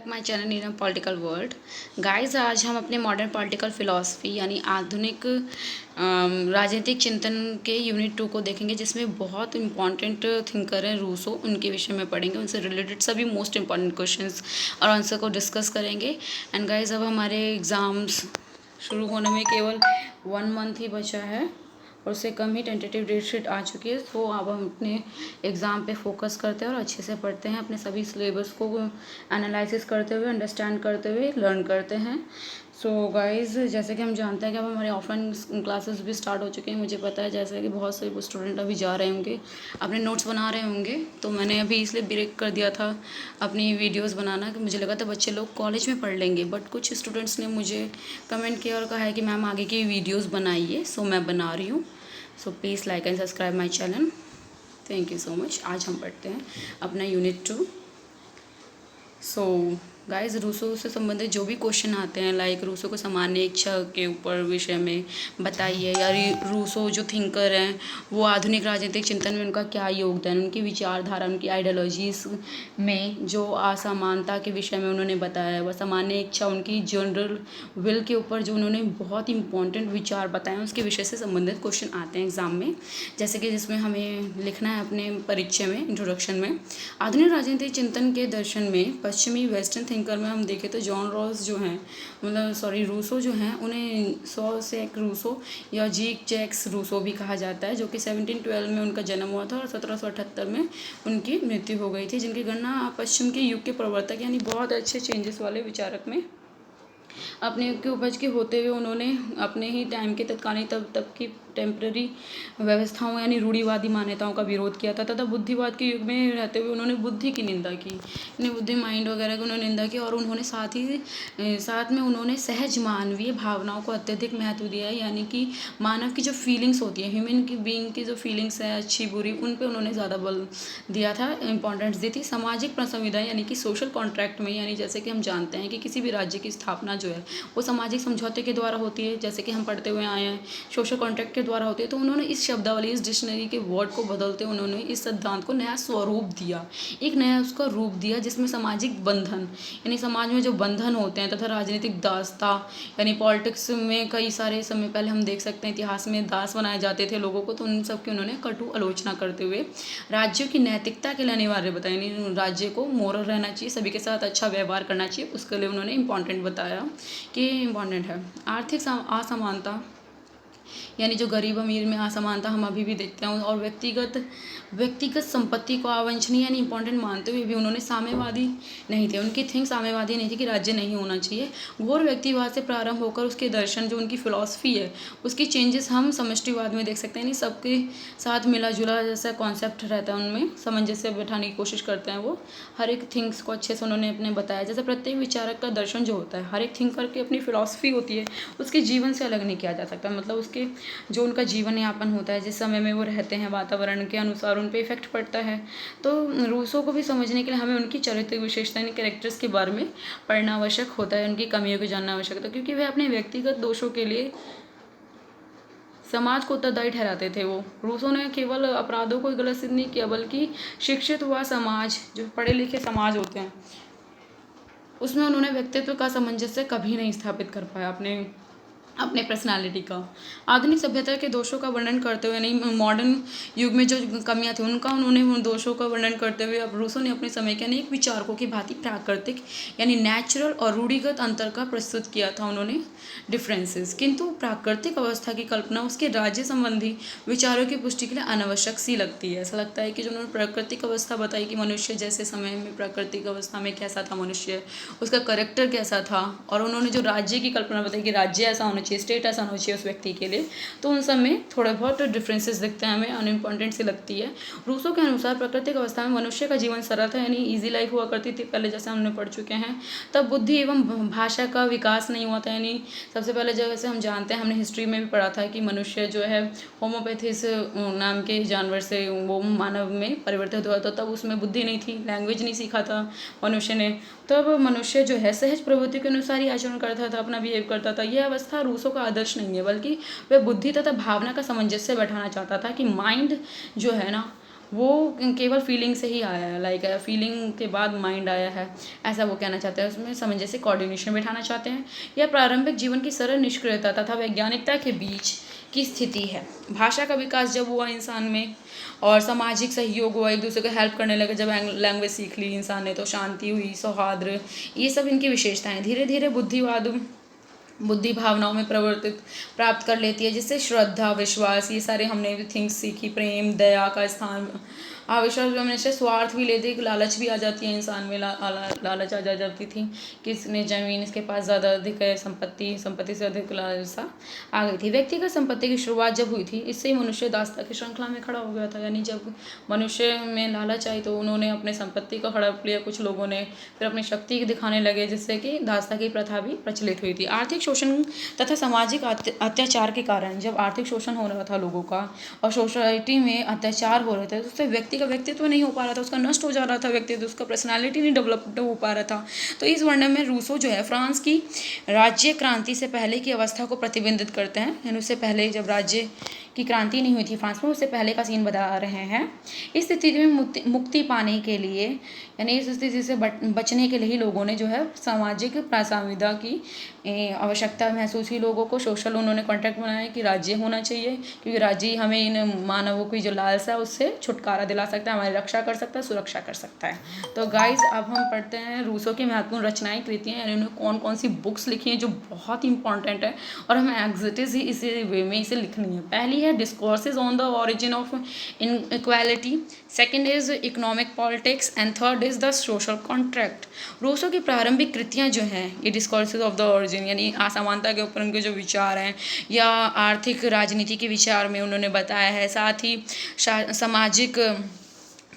Back my channel in political world. Guys, आज हम अपने मॉडर्न पॉलिटिकल फिलॉसफी यानी आधुनिक राजनीतिक चिंतन के यूनिट 2 को देखेंगे, जिसमें बहुत इंपॉर्टेंट थिंकर हैं रूसो, उनके विषय में पढ़ेंगे। उनसे रिलेटेड सभी मोस्ट इंपॉर्टेंट क्वेश्चंस और आंसर को डिस्कस करेंगे। एंड गाइस, अब हमारे एग्ज़ाम्स शुरू होने में केवल 1 मंथ ही बचा है और उससे कम ही टेंटेटिव डेट शीट आ चुकी है। तो अब हम अपने एग्ज़ाम पे फोकस करते हैं और अच्छे से पढ़ते हैं, अपने सभी सिलेबस को एनालिसिस करते हुए, अंडरस्टैंड करते हुए लर्न करते हैं। सो गाइज़, जैसे कि हम जानते हैं कि अब हमारे ऑफलाइन क्लासेस भी स्टार्ट हो चुके हैं। मुझे पता है जैसे कि बहुत से स्टूडेंट अभी जा रहे होंगे, अपने नोट्स बना रहे होंगे। तो मैंने अभी इसलिए ब्रेक कर दिया था अपनी वीडियोस बनाना कि मुझे लगा था बच्चे लोग कॉलेज में पढ़ लेंगे, बट कुछ स्टूडेंट्स ने मुझे कमेंट किया और कहा है कि मैम आगे की वीडियोज़ बनाइए। सो मैं बना रही हूँ। So please like and subscribe my channel. Thank you so much. आज हम पढ़ते हैं अपना यूनिट 2। सो गाइस, रूसो से संबंधित जो भी क्वेश्चन आते हैं, लाइक रूसो को सामान्य इच्छा के ऊपर विषय में बताइए, या रूसो जो थिंकर हैं वो आधुनिक राजनीतिक चिंतन में उनका क्या योगदान, उनकी विचारधारा, उनकी आइडियोलॉजीज में जो असमानता के विषय में उन्होंने बताया, वह सामान्य इच्छा, उनकी जनरल विल के ऊपर जो उन्होंने बहुत इंपॉर्टेंट विचार बताए, उसके विषय से संबंधित क्वेश्चन आते हैं एग्जाम में। जैसे कि जिसमें हमें लिखना है अपने परिचय में, इंट्रोडक्शन में, आधुनिक राजनीतिक चिंतन के दर्शन में पश्चिमी वेस्टर्न थिंकर में हम देखें तो जॉन रॉस जो हैं, रूसो जो हैं, उन्हें जैक रूसो या जैक्स रूसो भी कहा जाता है, जो कि 1712 में उनका जन्म हुआ था और 1778 में उनकी मृत्यु हो गई थी, जिनकी गणना पश्चिम के युग के प्रवर्तक यानी बहुत अच्छे चेंजेस वाले विचारक में अपने युग की उपज के होते हुए उन्होंने अपने ही टाइम के तत्कालीन तब की टेम्पररी व्यवस्थाओं यानी रूढ़िवादी मान्यताओं का विरोध किया था, तथा बुद्धिवाद के युग में रहते हुए उन्होंने बुद्धि की निंदा की, यानी बुद्धि माइंड वगैरह की उन्होंने निंदा की। और उन्होंने साथ में उन्होंने सहज मानवीय भावनाओं को अत्यधिक महत्व दिया है, यानी कि मानव की जो फीलिंग्स होती है, ह्यूमन की बीइंग की जो फीलिंग्स है, अच्छी बुरी, उन पर उन्होंने ज़्यादा बल दिया था, इंपॉर्टेंस दी थी। सामाजिक संविधा यानी कि सोशल कॉन्ट्रैक्ट में, यानी जैसे कि हम जानते हैं कि किसी भी राज्य की स्थापना जो है वो सामाजिक समझौते के द्वारा होती है, जैसे कि हम पढ़ते हुए आए हैं, सोशल कॉन्ट्रैक्ट के द्वारा होती है। तो उन्होंने इस शब्दावली, इस डिक्शनरी के वर्ड को बदलते उन्होंने इस सिद्धांत को नया स्वरूप दिया, एक नया उसका रूप दिया, जिसमें सामाजिक बंधन यानी समाज में जो बंधन होते हैं तथा राजनीतिक दासता यानी पॉलिटिक्स में कई सारे समय पहले हम देख सकते हैं इतिहास में दास बनाए जाते थे लोगों को, तो उन सब की उन्होंने कटु आलोचना करते हुए राज्यों की नैतिकता के लिए अनिवार्य बताया, यानी राज्य को मोरल रहना चाहिए, सभी के साथ अच्छा व्यवहार करना चाहिए, उसके लिए उन्होंने इंपॉर्टेंट बताया कि इम्पॉर्टेंट है। आर्थिक असमानता यानी जो गरीब अमीर में असमानता हम अभी भी देखते हैं, और व्यक्तिगत संपत्ति को अवांछनीय यानी इंपॉर्टेंट मानते हुए भी उन्होंने साम्यवादी नहीं थे, उनकी थिंक साम्यवादी नहीं थी कि राज्य नहीं होना चाहिए। घोर व्यक्तिवाद से प्रारंभ होकर उसके दर्शन, जो उनकी फिलॉसफी है, उसकी चेंजेस हम समष्टिवाद में देख सकते हैं, यानी सबके साथ मिला जुला जैसा कॉन्सेप्ट रहता है, उनमें सामंजस्य बैठाने की कोशिश करते हैं वो, हर एक थिंग्स को अच्छे से उन्होंने अपने बताया। जैसे प्रत्येक विचारक का दर्शन जो होता है, हर एक थिंकर की अपनी फिलॉसफी होती है, उसके जीवन से अलग नहीं किया जा सकता, मतलब उसके जो उनका जीवन यापन होता है, जिस समय में वो रहते हैं, वातावरण के अनुसार उन पे इफेक्ट पड़ता है। तो रूसो को भी समझने के लिए हमें उनकी चारित्रिक विशेषता यानी कैरेक्टर्स के बारे में पढ़ना आवश्यक होता है, उनकी कमियों को जानना आवश्यक होता है, क्योंकि वे अपने व्यक्तिगत दोषों के लिए समाज को उत्तरदायी ठहराते थे। वो रूसो ने केवल अपराधों को गलत सिद्ध नहीं किया, बल्कि शिक्षित हुआ समाज, जो पढ़े लिखे समाज होते हैं, उसमें उन्होंने व्यक्तित्व का सामंजस्य कभी नहीं स्थापित कर पाया अपने पर्सनालिटी का। आधुनिक सभ्यता के दोषों का वर्णन करते हुए, नहीं मॉडर्न युग में जो कमियां थी उनका उन्होंने उन दोषों का वर्णन करते हुए अब रूसो ने अपने समय के अनेक विचारकों की भांति प्राकृतिक यानी नेचुरल और रूढ़िगत अंतर का प्रस्तुत किया था उन्होंने, डिफरेंसेस। किंतु प्राकृतिक अवस्था की कल्पना उसके राज्य संबंधी विचारों की पुष्टि के लिए अनावश्यक सी लगती है। ऐसा लगता है कि जो उन्होंने प्राकृतिक अवस्था बताई कि मनुष्य जैसे समय में प्राकृतिक अवस्था में कैसा था मनुष्य, उसका करेक्टर कैसा था, और उन्होंने जो राज्य की कल्पना बताई कि राज्य ऐसा होना चाहिए, स्टेट ऐसा होना चाहिए उस व्यक्ति के लिए, तो उन सब में थोड़े बहुत डिफरेंसेस दिखते हैं, हमें अनइम्पॉर्टेंट सी लगती है। रूसो के अनुसार प्राकृतिक अवस्था में मनुष्य का जीवन सरल था, यानी ईजी लाइफ हुआ करती थी पहले, जैसे हमने पढ़ चुके हैं। तब बुद्धि एवं भाषा का विकास नहीं हुआ था, यानी सबसे पहले जैसे हम जानते हैं, हमने हिस्ट्री में भी पढ़ा था कि मनुष्य जो है होमोपैथिस नाम के जानवर से वो मानव में परिवर्तित हुआ था, तब उसमें बुद्धि नहीं थी, लैंग्वेज नहीं सीखा था मनुष्य ने, तब मनुष्य जो है सहज प्रवृत्ति के अनुसार ही आचरण करता था, अपना बिहेव करता था। यह अवस्था रूसो का आदर्श नहीं है, बल्कि वह बुद्धि तथा भावना का सामंजस्य बैठाना चाहता था कि माइंड जो है ना वो केवल फीलिंग से ही आया है, लाइक फीलिंग के बाद माइंड आया है, ऐसा वो कहना चाहते हैं। उसमें सामंजस्य कोऑर्डिनेशन बिठाना चाहते हैं। यह प्रारंभिक जीवन की सरल निष्क्रियता तथा वैज्ञानिकता के बीच की स्थिति है। भाषा का विकास जब हुआ इंसान में और सामाजिक सहयोग हुआ, एक दूसरे को हेल्प करने लगे, जब लैंग्वेज सीख ली इंसान ने तो शांति हुई, सौहार्द, ये सब इनकी विशेषताएं। धीरे धीरे बुद्धि भावनाओं में परिवर्तित प्राप्त कर लेती है, जिससे श्रद्धा, विश्वास, ये सारे हमने भी थिंग्स सीखी। प्रेम, दया का स्थान, अविश्वास भी हमेशा स्वार्थ भी लेते, लालच भी आ जाती है इंसान में, लालच आ जाती थी कि इसने ज़मीन, इसके पास ज़्यादा अधिक है, संपत्ति से अधिक लालसा आ गई थी। व्यक्तिगत संपत्ति की शुरुआत जब हुई थी, इससे ही मनुष्य दासता की श्रृंखला में खड़ा हो गया था। यानी जब मनुष्य में लालच आई तो उन्होंने अपने संपत्ति को हड़प लिया कुछ लोगों ने, फिर अपनी शक्ति दिखाने लगे, जिससे कि दासता की प्रथा भी प्रचलित हुई थी। आर्थिक शोषण तथा सामाजिक अत्याचार के कारण जब आर्थिक शोषण हो रहा था लोगों का और सोसाइटी में अत्याचार हो रहे थे, तो उससे व्यक्ति का व्यक्तित्व नहीं हो पा रहा था, उसका नष्ट हो जा रहा था व्यक्तित्व, उसका पर्सनालिटी नहीं डेवलप हो पा रहा था। तो इस वर्णन में रूसो जो है फ्रांस की राज्य क्रांति से पहले की अवस्था को प्रतिबिंबित करते हैं। यानी उससे पहले जब राज्य की क्रांति नहीं हुई थी फ्रांस में, उससे पहले का सीन बता रहे हैं। इस स्थिति में मुक्ति पाने के लिए, यानी इस स्थिति से बचने के लिए ही लोगों ने जो है सामाजिक संविधा की आवश्यकता महसूस की लोगों को। सोशल उन्होंने कॉन्ट्रैक्ट बनाया कि राज्य होना चाहिए, क्योंकि राज्य ही हमें इन मानवों की जो लालसा है उससे छुटकारा दिला सकता है, हमारी रक्षा कर सकता है, सुरक्षा कर सकता है। तो गाइज अब हम पढ़ते हैं रूसो की महत्वपूर्ण रचनाएं, कृतियाँ, यानी उन्होंने कौन कौन सी बुक्स लिखी हैं जो बहुत ही इंपॉर्टेंट है और हमें एग्जिटिव ही इसी वे में इसे लिखनी है। पहली है discourses on the origin of inequality, second is economic politics and third is the social contract. Rousseau की प्रारंभिक कृतियाँ जो हैं ये डिस्कोर्सेज ऑफ द ओरिजिन, यानी असमानता के ऊपर उनके जो विचार हैं या आर्थिक राजनीति के विचार में उन्होंने बताया है। साथ ही सामाजिक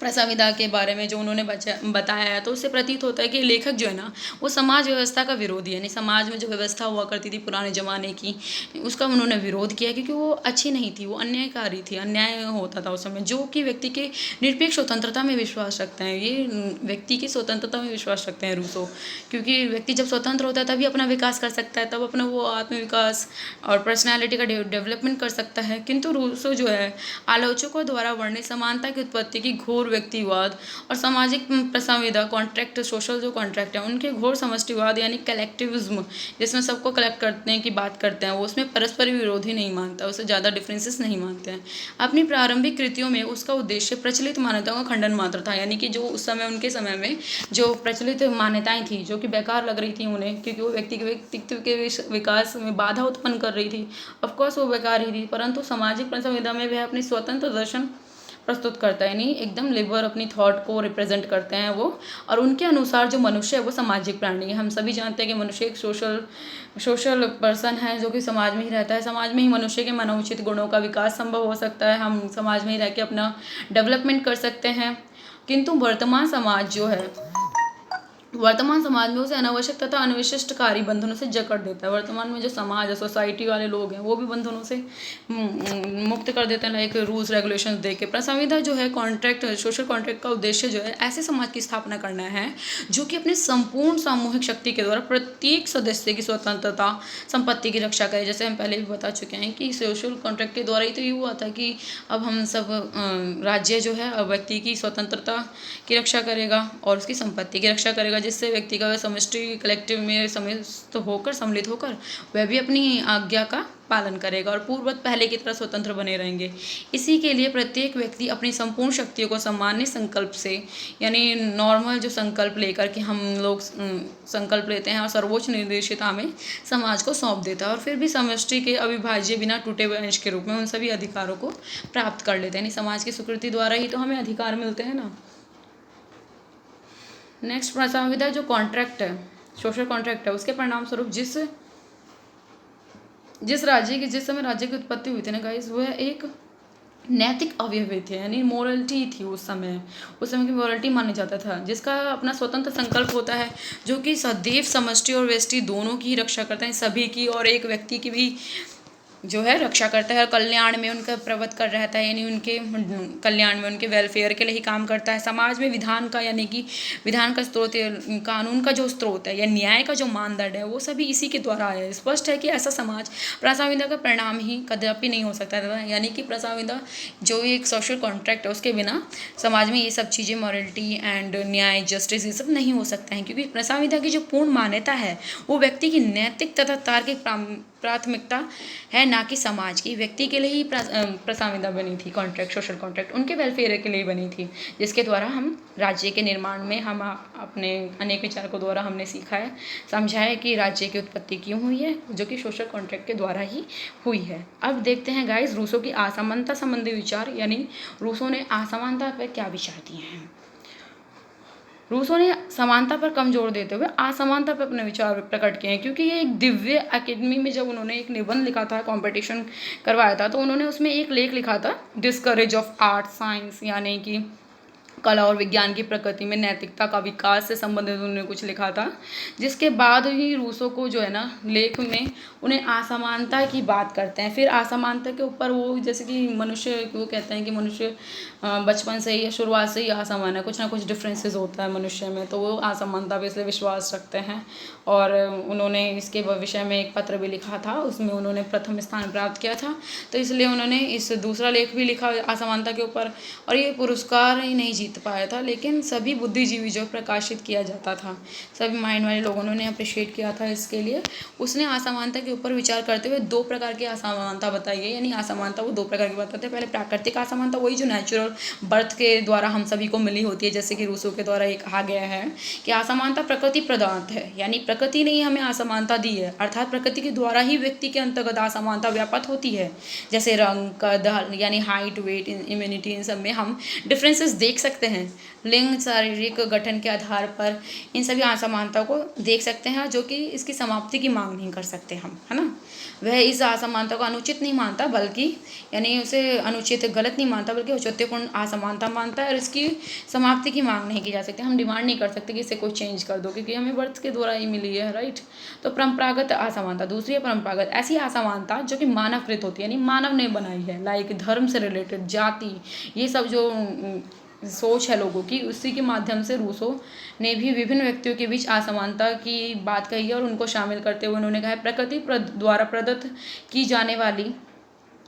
संविधा के बारे में जो उन्होंने बताया है, तो उससे प्रतीत होता है कि लेखक जो है ना वो समाज व्यवस्था का विरोधी है, यानी समाज में जो व्यवस्था हुआ करती थी पुराने ज़माने की, उसका उन्होंने विरोध किया क्योंकि वो अच्छी नहीं थी, वो अन्यायकारी थी, अन्याय होता था उस समय। जो कि व्यक्ति के निरपेक्ष स्वतंत्रता में विश्वास रखते हैं, ये व्यक्ति की स्वतंत्रता में विश्वास रखते हैं रूसो, क्योंकि व्यक्ति जब स्वतंत्र होता है तभी अपना विकास कर सकता है, तब अपना वो आत्मविकास और पर्सनैलिटी का डेवलपमेंट कर सकता है। किंतु रूसो जो है आलोचकों द्वारा वर्णित समानता की उत्पत्ति की घोर व्यक्तिवाद और सामाजिक संविधा कॉन्ट्रैक्ट, सोशल जो कॉन्ट्रैक्ट है उनके घोर समष्टिवाद यानी कलेक्टिविज्म, जिसमें सबको कलेक्ट करने की बात करते हैं, वो उसमें परस्पर विरोधी नहीं मानता, उससे ज़्यादा डिफरेंसेस नहीं मानते हैं। अपनी प्रारंभिक कृतियों में उसका उद्देश्य प्रचलित मान्यताओं का खंडन मात्र था, यानी कि जो उस समय उनके समय में जो प्रचलित मान्यताएं थी जो कि बेकार लग रही थी उन्हें, क्योंकि वो व्यक्ति के व्यक्तित्व के विकास में बाधा उत्पन्न कर रही थी, ऑफकोर्स वो बेकार ही थी, परंतु सामाजिक संविधा में वह अपनी स्वतंत्र दर्शन प्रस्तुत करता है, यानी एकदम लिबर अपनी थॉट को रिप्रेजेंट करते हैं वो, और उनके अनुसार जो मनुष्य है वो सामाजिक प्राणी है। हम सभी जानते हैं कि मनुष्य एक सोशल पर्सन है जो कि समाज में ही रहता है, समाज में ही मनुष्य के मनोचित गुणों का विकास संभव हो सकता है, हम समाज में ही रह के अपना डेवलपमेंट कर सकते हैं। किंतु वर्तमान समाज में उसे अनावश्यक तथा अनविशिष्टकारी बंधनों से जकड़ देता है। वर्तमान में जो समाज है, सोसाइटी वाले लोग हैं, वो भी बंधनों से मुक्त कर देते हैं, लाइक रूल्स रेगुलेशन दे के। संविधा जो है कॉन्ट्रैक्ट, सोशल कॉन्ट्रैक्ट का उद्देश्य जो है ऐसे समाज की स्थापना करना है जो कि अपने संपूर्ण सामूहिक शक्ति के द्वारा प्रत्येक सदस्य की स्वतंत्रता, संपत्ति की रक्षा करे। जैसे हम पहले भी बता चुके हैं कि सोशल कॉन्ट्रैक्ट के द्वारा ही तो ये हुआ था कि अब हम सब राज्य जो है व्यक्ति की स्वतंत्रता की रक्षा करेगा और उसकी संपत्ति की रक्षा करेगा, जिससे व्यक्ति का समष्टि कलेक्टिव में सम्मिलित होकर वह भी अपनी आज्ञा का पालन करेगा और पूर्ववत पहले की तरह स्वतंत्र बने रहेंगे। इसी के लिए प्रत्येक व्यक्ति अपनी संपूर्ण शक्तियों को सामान्य संकल्प से, यानी नॉर्मल जो संकल्प लेकर के हम लोग संकल्प लेते हैं और सर्वोच्च निर्देशिता में समाज को सौंप देता है, और फिर भी समष्टि के अविभाज्य बिना टूटे हुए अंश के रूप में उन सभी अधिकारों को प्राप्त कर लेते हैं। यानी समाज की स्वीकृति द्वारा ही तो हमें अधिकार मिलते हैं ना। नेक्स्ट संविधा जो कॉन्ट्रैक्ट है, सोशल कॉन्ट्रैक्ट है, उसके परिणाम स्वरूप जिस समय राज्य की उत्पत्ति हुई थी ना गाइस, वह एक नैतिक अवयव थे, यानी मोरलिटी थी उस समय की मोरलिटी माना जाता था, जिसका अपना स्वतंत्र संकल्प होता है जो कि सदैव समष्टि और व्यष्टि दोनों की रक्षा करता है, सभी की और एक व्यक्ति की भी जो है रक्षा करता है और कल्याण में उनका प्रवृत्त कर रहता है, यानी उनके कल्याण में, उनके वेलफेयर के लिए ही काम करता है। समाज में विधान का, यानी कि विधान का स्रोत, कानून का जो स्रोत है या न्याय का जो मानदंड है, वो सभी इसी के द्वारा आया है। स्पष्ट है कि ऐसा समाज प्रजासंविधा का परिणाम ही कदापि नहीं हो सकता था, यानी कि प्रजासंविधा जो एक सोशल कॉन्ट्रैक्ट है, उसके बिना समाज में ये सब चीज़ें, मॉरलिटी एंड न्याय, जस्टिस, ये सब नहीं हो सकता है, क्योंकि प्रजासंविधा की जो पूर्ण मान्यता है वो व्यक्ति की नैतिक तथा तार्किक प्राथमिकता है, ना कि समाज की। व्यक्ति के लिए ही प्रजासंविधा बनी थी, कॉन्ट्रैक्ट, सोशल कॉन्ट्रैक्ट उनके वेलफेयर के लिए बनी थी, जिसके द्वारा हम राज्य के निर्माण में हम अपने अनेक विचारकों द्वारा हमने सीखा है, समझा है कि राज्य की उत्पत्ति क्यों हुई है, जो कि सोशल कॉन्ट्रैक्ट के द्वारा ही हुई है। अब देखते हैं गाइस रूसो की असमानता संबंधी विचार, यानी रूसो ने असमानता पर क्या विचार दिए हैं। रूसो ने समानता पर कम जोर देते हुए असमानता पर अपने विचार प्रकट किए हैं, क्योंकि ये एक दिव्य अकेडमी में जब उन्होंने एक निबंध लिखा था, कंपटीशन करवाया था, तो उन्होंने उसमें एक लेख लिखा था, डिस्करेज ऑफ आर्ट साइंस, यानी कि कला और विज्ञान की प्रकृति में नैतिकता का विकास से संबंधित उन्होंने कुछ लिखा था, जिसके बाद ही रूसो को जो है ना लेख में उन्हें असमानता की बात करते हैं। फिर असमानता के ऊपर वो, जैसे कि मनुष्य, वो कहते हैं कि मनुष्य बचपन से ही या शुरुआत से ही असमान है, कुछ ना कुछ डिफरेंसेस होता है मनुष्य में, तो वो असमानता पे इसलिए विश्वास रखते हैं। और उन्होंने इसके विषय में एक पत्र भी लिखा था, उसमें उन्होंने प्रथम स्थान प्राप्त किया था, तो इसलिए उन्होंने इस दूसरा लेख भी लिखा असमानता के ऊपर, और ये पुरस्कार ही नहीं जीत पाया था, लेकिन सभी बुद्धिजीवी जो प्रकाशित किया जाता था, सभी माइंड वाले लोगों ने अप्रिशिएट किया था इसके लिए। उसने असमानता के ऊपर विचार करते हुए दो प्रकार की असमानता बताई है, यानी असमानता वो दो प्रकार की बताते हैं। पहले प्राकृतिक असमानता, वही जो नेचुरल बर्थ के द्वारा हम सभी को मिली होती है, जैसे कि रूसो के द्वारा ये कहा गया है कि असमानता प्रकृति प्रदत्त है, यानी प्रकृति ने ही हमें असमानता दी है, अर्थात प्रकृति के द्वारा ही व्यक्ति के अंतर्गत असमानता व्याप्त होती है। जैसे रंग, कद, यानी हाइट, वेट, इम्यूनिटी, इन सब में हम डिफरेंसेस देख सकते हैं। लिंग, शारीरिक गठन के आधार पर इन सभी असमानता को देख सकते हैं, जो कि इसकी समाप्ति की मांग नहीं कर सकते हम, है ना। वह इस असमानता को अनुचित नहीं मानता, बल्कि यानी उसे अनुचित, गलत नहीं मानता, बल्कि औचित्यपूर्ण असमानता मानता है, और इसकी समाप्ति की मांग नहीं की जा सकती। हम डिमांड नहीं कर सकते कि इसे कोई चेंज कर दो, क्योंकि हमें बर्थ के द्वारा ही मिली है, राइट। तो परंपरागत असमानता, दूसरी है परंपरागत, ऐसी असमानता जो कि मानवकृत होती है, यानी मानव ने बनाई है, लाइक धर्म से रिलेटेड, जाति, ये सब जो सोच है लोगों की, उसी के माध्यम से रूसो ने भी विभिन्न व्यक्तियों के बीच असमानता की बात कही है, और उनको शामिल करते हुए उन्होंने कहा है प्रकृति द्वारा प्रदत्त की जाने वाली,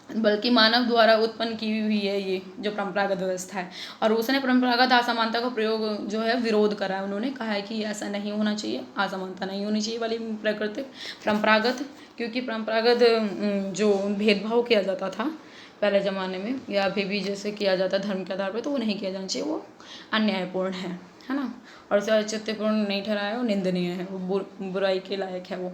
बल्कि मानव द्वारा उत्पन्न की हुई है ये जो परंपरागत व्यवस्था है। और उसने परंपरागत असमानता का प्रयोग जो है विरोध करा है, उन्होंने कहा है कि ऐसा नहीं होना चाहिए, असमानता नहीं होनी चाहिए वाली प्राकृतिक परंपरागत, क्योंकि परंपरागत जो भेदभाव किया जाता था पहले ज़माने में, या अभी भी जैसे किया जाता है धर्म के आधार पर, तो वो नहीं किया जाना चाहिए, वो अन्यायपूर्ण है ना, और उसे औचित्यपूर्ण नहीं ठहराया, वो निंदनीय है, वो बुराई के लायक है वो।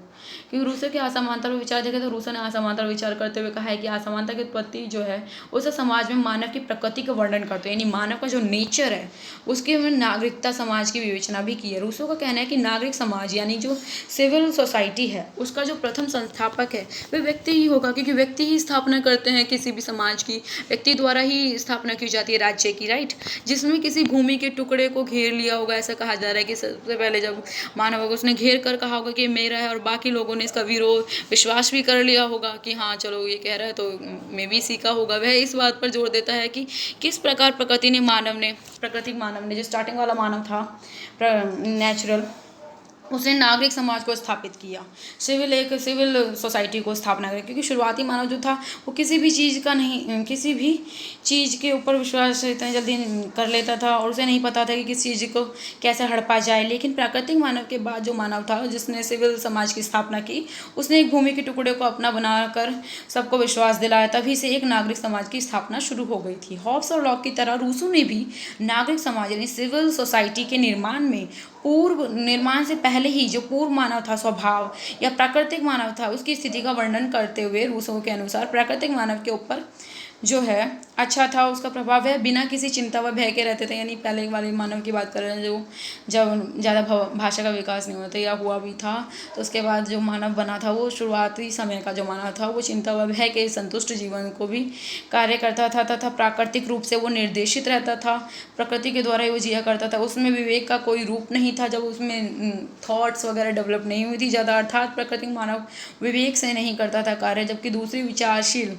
क्योंकि रूसो के असमानता पर विचार देखें तो रूसो ने असमानता पर विचार करते हुए कहा है कि असमानता की उत्पत्ति जो है उसे समाज में मानव की प्रकृति का वर्णन करते हैं, यानी मानव का जो नेचर है उसके में नागरिकता समाज की विवेचना भी की है। रूसो का कहना है कि नागरिक समाज, यानी जो सिविल सोसाइटी है, उसका जो प्रथम संस्थापक है वह व्यक्ति ही होगा, क्योंकि व्यक्ति ही स्थापना करते हैं किसी भी समाज की, व्यक्ति द्वारा ही स्थापना की जाती है राज्य की, राइट। जिसमें किसी भूमि के टुकड़े को घेर लिया होगा, ऐसा कहा जा रहा है कि सबसे पहले जब मानव होगा उसने घेर कर कहा होगा कि मेरा है, और बाकी लोगों ने इसका विरोध, विश्वास भी कर लिया होगा कि हाँ चलो ये कह रहा है तो मैं भी सीखा होगा। वह इस बात पर जोर देता है कि किस प्रकार प्राकृतिक मानव ने, जो स्टार्टिंग वाला मानव था नेचुरल, उसने नागरिक समाज को स्थापित किया, सिविल सोसाइटी को स्थापना करी, क्योंकि शुरुआती मानव जो था वो किसी भी चीज़ के ऊपर विश्वास इतना जल्दी कर लेता था, और उसे नहीं पता था कि किस चीज़ को कैसे हड़पा जाए। लेकिन प्राकृतिक मानव के बाद जो मानव था जिसने सिविल समाज की स्थापना की, उसने एक भूमि के टुकड़े को अपना बनाकर सबको विश्वास दिलाया, तभी से एक नागरिक समाज की स्थापना शुरू हो गई थी। हॉब्स और लॉक की तरह रूसो ने भी नागरिक समाज यानी सिविल सोसाइटी के निर्माण में पूर्व निर्माण से पहले ही जो पूर्व मानव था, स्वभाव या प्राकृतिक मानव था, उसकी स्थिति का वर्णन करते हुए रूसो के अनुसार प्राकृतिक मानव के ऊपर जो है अच्छा था, उसका प्रभाव है बिना किसी चिंता व भय के रहते थे। यानी पहले वाले मानव की बात कर रहे हैं, जो जब ज़्यादा भाषा का विकास नहीं हुआ था या हुआ भी था, तो उसके बाद जो मानव बना था वो शुरुआती समय का जो मानव था वो चिंता व भय के संतुष्ट जीवन को भी कार्य करता था तथा प्राकृतिक रूप से वो निर्देशित रहता था, प्रकृति के द्वारा ही वो जिया करता था। उसमें विवेक का कोई रूप नहीं था, जब उसमें थॉट्स वगैरह डेवलप नहीं हुई थी ज़्यादा, अर्थात प्राकृतिक मानव विवेक से नहीं करता था कार्य। जबकि दूसरी विचारशील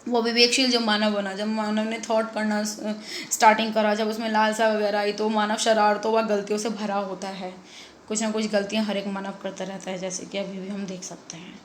वो विवेकशील जो मानव बना, जब मानव ने थॉट करना स्टार्टिंग करा, जब उसमें लालसा वगैरह आई, तो मानव शरारतों व गलतियों से भरा होता है। कुछ ना कुछ गलतियां हर एक मानव करता रहता है, जैसे कि अभी भी हम देख सकते हैं।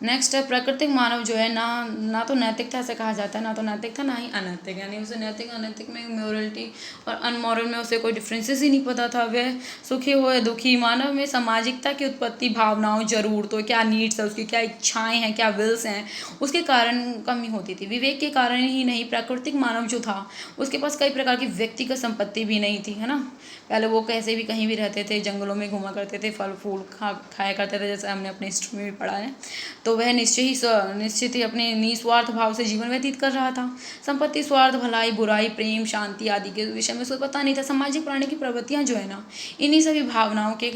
नेक्स्ट है प्राकृतिक मानव जो है ना तो नैतिक था ऐसे कहा जाता है, ना तो नैतिक था ना ही अनैतिक। यानी उसे नैतिक अनैतिक में, मोरलिटी और अनमोरल में उसे कोई डिफरेंसेस ही नहीं पता था। वह सुखी हो या दुखी, मानव में सामाजिकता की उत्पत्ति, भावनाओं, जरूरतों, क्या नीड्स है उसकी, क्या इच्छाएं हैं, क्या विल्स हैं, उसके कारण कमी होती थी। विवेक के कारण ही नहीं, प्राकृतिक मानव जो था उसके पास कई प्रकार की व्यक्तिगत संपत्ति भी नहीं थी, है ना। पहले वो कैसे भी कहीं भी रहते थे, जंगलों में घूमा करते थे, फल फूल खाया करते थे, जैसे हमने अपने हिस्ट्री में भी पढ़ा है। तो वह निश्चित ही अपने निस्वार्थ भाव से जीवन व्यतीत कर रहा था। संपत्ति, स्वार्थ, भलाई, बुराई, प्रेम, शांति आदि के विषय में उसको पता नहीं था। सामाजिक प्राणी की प्रवृत्तियां जो है ना, इन्हीं सभी भावनाओं के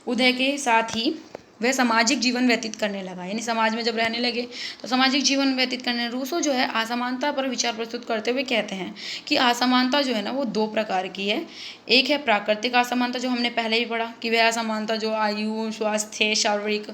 उदय के साथ ही वह सामाजिक जीवन व्यतीत करने लगा। यानी समाज में जब रहने लगे तो सामाजिक जीवन व्यतीत करने। रूसो जो है असमानता पर विचार प्रस्तुत करते हुए कहते हैं कि असमानता जो है ना वो दो प्रकार की है। एक है प्राकृतिक असमानता, जो हमने पहले ही पढ़ा कि वह असमानता जो आयु, स्वास्थ्य, शारीरिक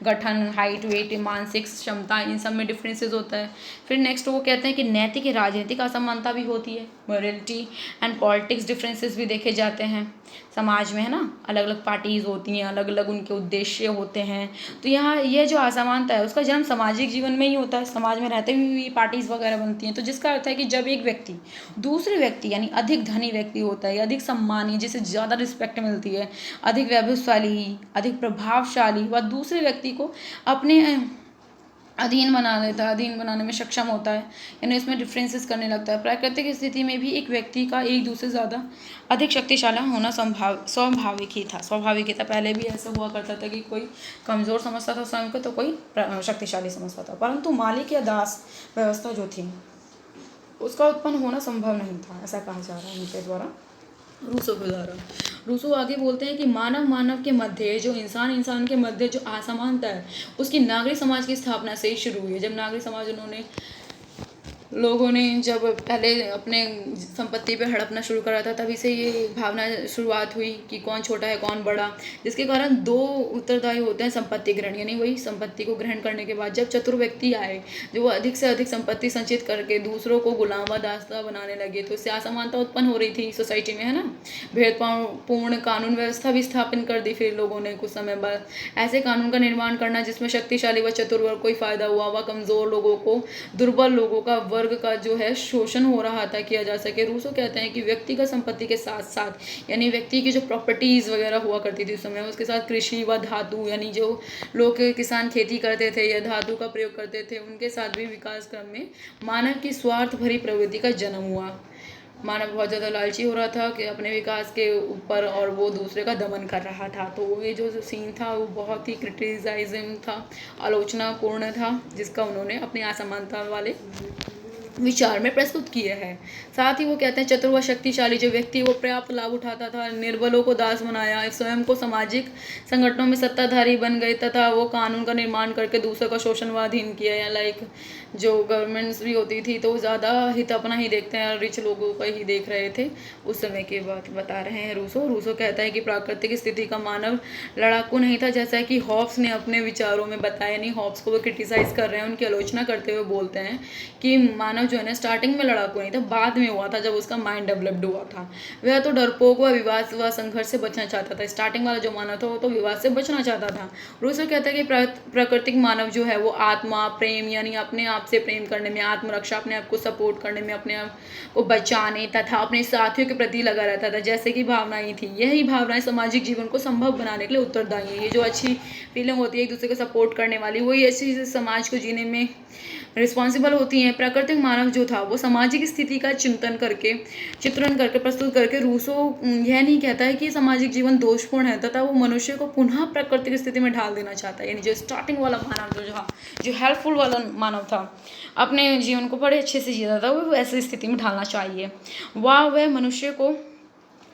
गठन, हाइट, वेट, मानसिक क्षमता, इन सब में डिफरेंसेस होता है। फिर नेक्स्ट वो कहते हैं कि नैतिक राजनीतिक असमानता भी होती है, मोरलिटी एंड पॉलिटिक्स डिफरेंसेस भी देखे जाते हैं समाज में, है ना। अलग अलग पार्टीज होती हैं, अलग अलग उनके उद्देश्य होते हैं। तो यहाँ ये जो असमानता है उसका जन्म सामाजिक जीवन में ही होता है। समाज में रहते हुए ये पार्टीज वगैरह बनती हैं। तो जिसका अर्थ है कि जब एक व्यक्ति दूसरे व्यक्ति यानी अधिक धनी व्यक्ति होता है, अधिक सम्मानी, जिसे ज़्यादा रिस्पेक्ट मिलती है, अधिक वैभवशाली, अधिक प्रभावशाली, वह दूसरे व्यक्ति को अपने अधीन बना लेता है, अधीन बनाने में सक्षम होता है, यानी इसमें डिफरेंसेस करने लगता है। प्राकृतिक स्थिति में भी एक व्यक्ति का एक दूसरे से ज़्यादा अधिक शक्तिशाली होना स्वाभाविक ही था। स्वाभाविक ही था, पहले भी ऐसा हुआ करता था कि कोई कमज़ोर समझता था स्वयं को तो कोई शक्तिशाली समझता था। परंतु मालिक या दास व्यवस्था जो थी उसका उत्पन्न होना संभव नहीं था, ऐसा कहा जा रहा है इनके द्वारा, रूसो के द्वारा। रूसो आगे बोलते हैं कि मानव के मध्य, जो इंसान के मध्य जो असमानता है उसकी नागरिक समाज की स्थापना से ही शुरू हुई है। जब नागरिक समाज लोगों ने जब पहले अपने संपत्ति पे हड़पना शुरू करा था, तभी से ये भावना शुरुआत हुई कि कौन छोटा है कौन बड़ा, जिसके कारण दो उत्तरदायी होते हैं संपत्ति ग्रहण। यानी वही संपत्ति को ग्रहण करने के बाद जब चतुर व्यक्ति आए जो वो अधिक से अधिक संपत्ति संचित करके दूसरों को गुलाम व दास्ता बनाने लगे, तो इससे असमानता उत्पन्न हो रही थी सोसाइटी में, है ना। भेदभावपूर्ण कानून व्यवस्था भी स्थापित कर दी फिर लोगों ने कुछ समय बाद। ऐसे कानून का निर्माण करना जिसमें शक्तिशाली व चतुर वर्ग को ही फायदा हुआ व कमज़ोर लोगों को, दुर्बल लोगों का, वर्ग का जो है शोषण हो रहा था किया जा सके। रूसो कहते हैं कि व्यक्तिगत संपत्ति के साथ साथ, यानी व्यक्ति की जो प्रॉपर्टीज़ वगैरह हुआ करती थी उस समय, उसके साथ कृषि व धातु, यानी जो लोग किसान खेती करते थे या धातु का प्रयोग करते थे, उनके साथ भी विकास क्रम में मानव की स्वार्थ भरी प्रवृत्ति का जन्म हुआ। मानव बहुत ज़्यादा लालची हो रहा था कि अपने विकास के ऊपर, और वो दूसरे का दमन कर रहा था। तो ये जो सीन था वो बहुत ही क्रिटिसाइज्म था, आलोचनापूर्ण था, जिसका उन्होंने अपनी असमानता वाले विचार में प्रस्तुत किए हैं। साथ ही वो कहते हैं चतुर व शक्तिशाली जो व्यक्ति वो पर्याप्त लाभ उठाता था, निर्बलों को दास बनाया, स्वयं को सामाजिक संगठनों में सत्ताधारी बन गए तथा वो कानून का निर्माण करके दूसरों का शोषण व अधीन किया। या लाइक जो गवर्नमेंट्स भी होती थी तो ज़्यादा हित अपना ही देखते हैं, रिच लोगों का ही देख रहे थे उस समय की बात बता रहे हैं रूसो कहता है कि प्राकृतिक स्थिति का मानव लड़ाकू नहीं था, जैसा कि हॉब्स ने अपने विचारों में बताया। नहीं, हॉब्स को वो क्रिटिसाइज कर रहे हैं, उनकी आलोचना करते हुए बोलते हैं कि मानव जो है ना स्टार्टिंग में लड़ाकू नहीं था, बाद में हुआ था जब उसका माइंड डेवलप्ड हुआ था। वह तो डरपोक व विवाद व संघर्ष से बचना चाहता था। स्टार्टिंग वाला जो मानव था वो तो विवाद से बचना चाहता था। रूसो कहता है कि प्राकृतिक मानव जो है वो आत्मा, प्रेम, यानी अपने आप से प्रेम करने में, आत्मरक्षा, अपने आप को सपोर्ट करने में, अपने आप को बचाने तथा अपने साथियों के प्रति लगा रहता था, जैसे कि भावनाएं थी। यही भावनाएं सामाजिक जीवन को संभव बनाने के लिए उत्तरदायी है। ये जो अच्छी फीलिंग होती है एक दूसरे को सपोर्ट करने वाली, वही ऐसी समाज को जीने में रिस्पॉन्सिबल होती हैं। प्राकृतिक मानव जो था वो सामाजिक स्थिति का चिंतन करके चित्रण करके प्रस्तुत करके रूसो यह नहीं कहता है कि सामाजिक जीवन दोषपूर्ण है तथा वो मनुष्य को पुनः प्राकृतिक स्थिति में ढाल देना चाहता है। यानी जो स्टार्टिंग वाला मानव जो था, जो हेल्पफुल वाला मानव था, अपने जीवन को बड़े अच्छे से जीता था, वो ऐसी स्थिति में ढालना चाहिए। वह मनुष्य को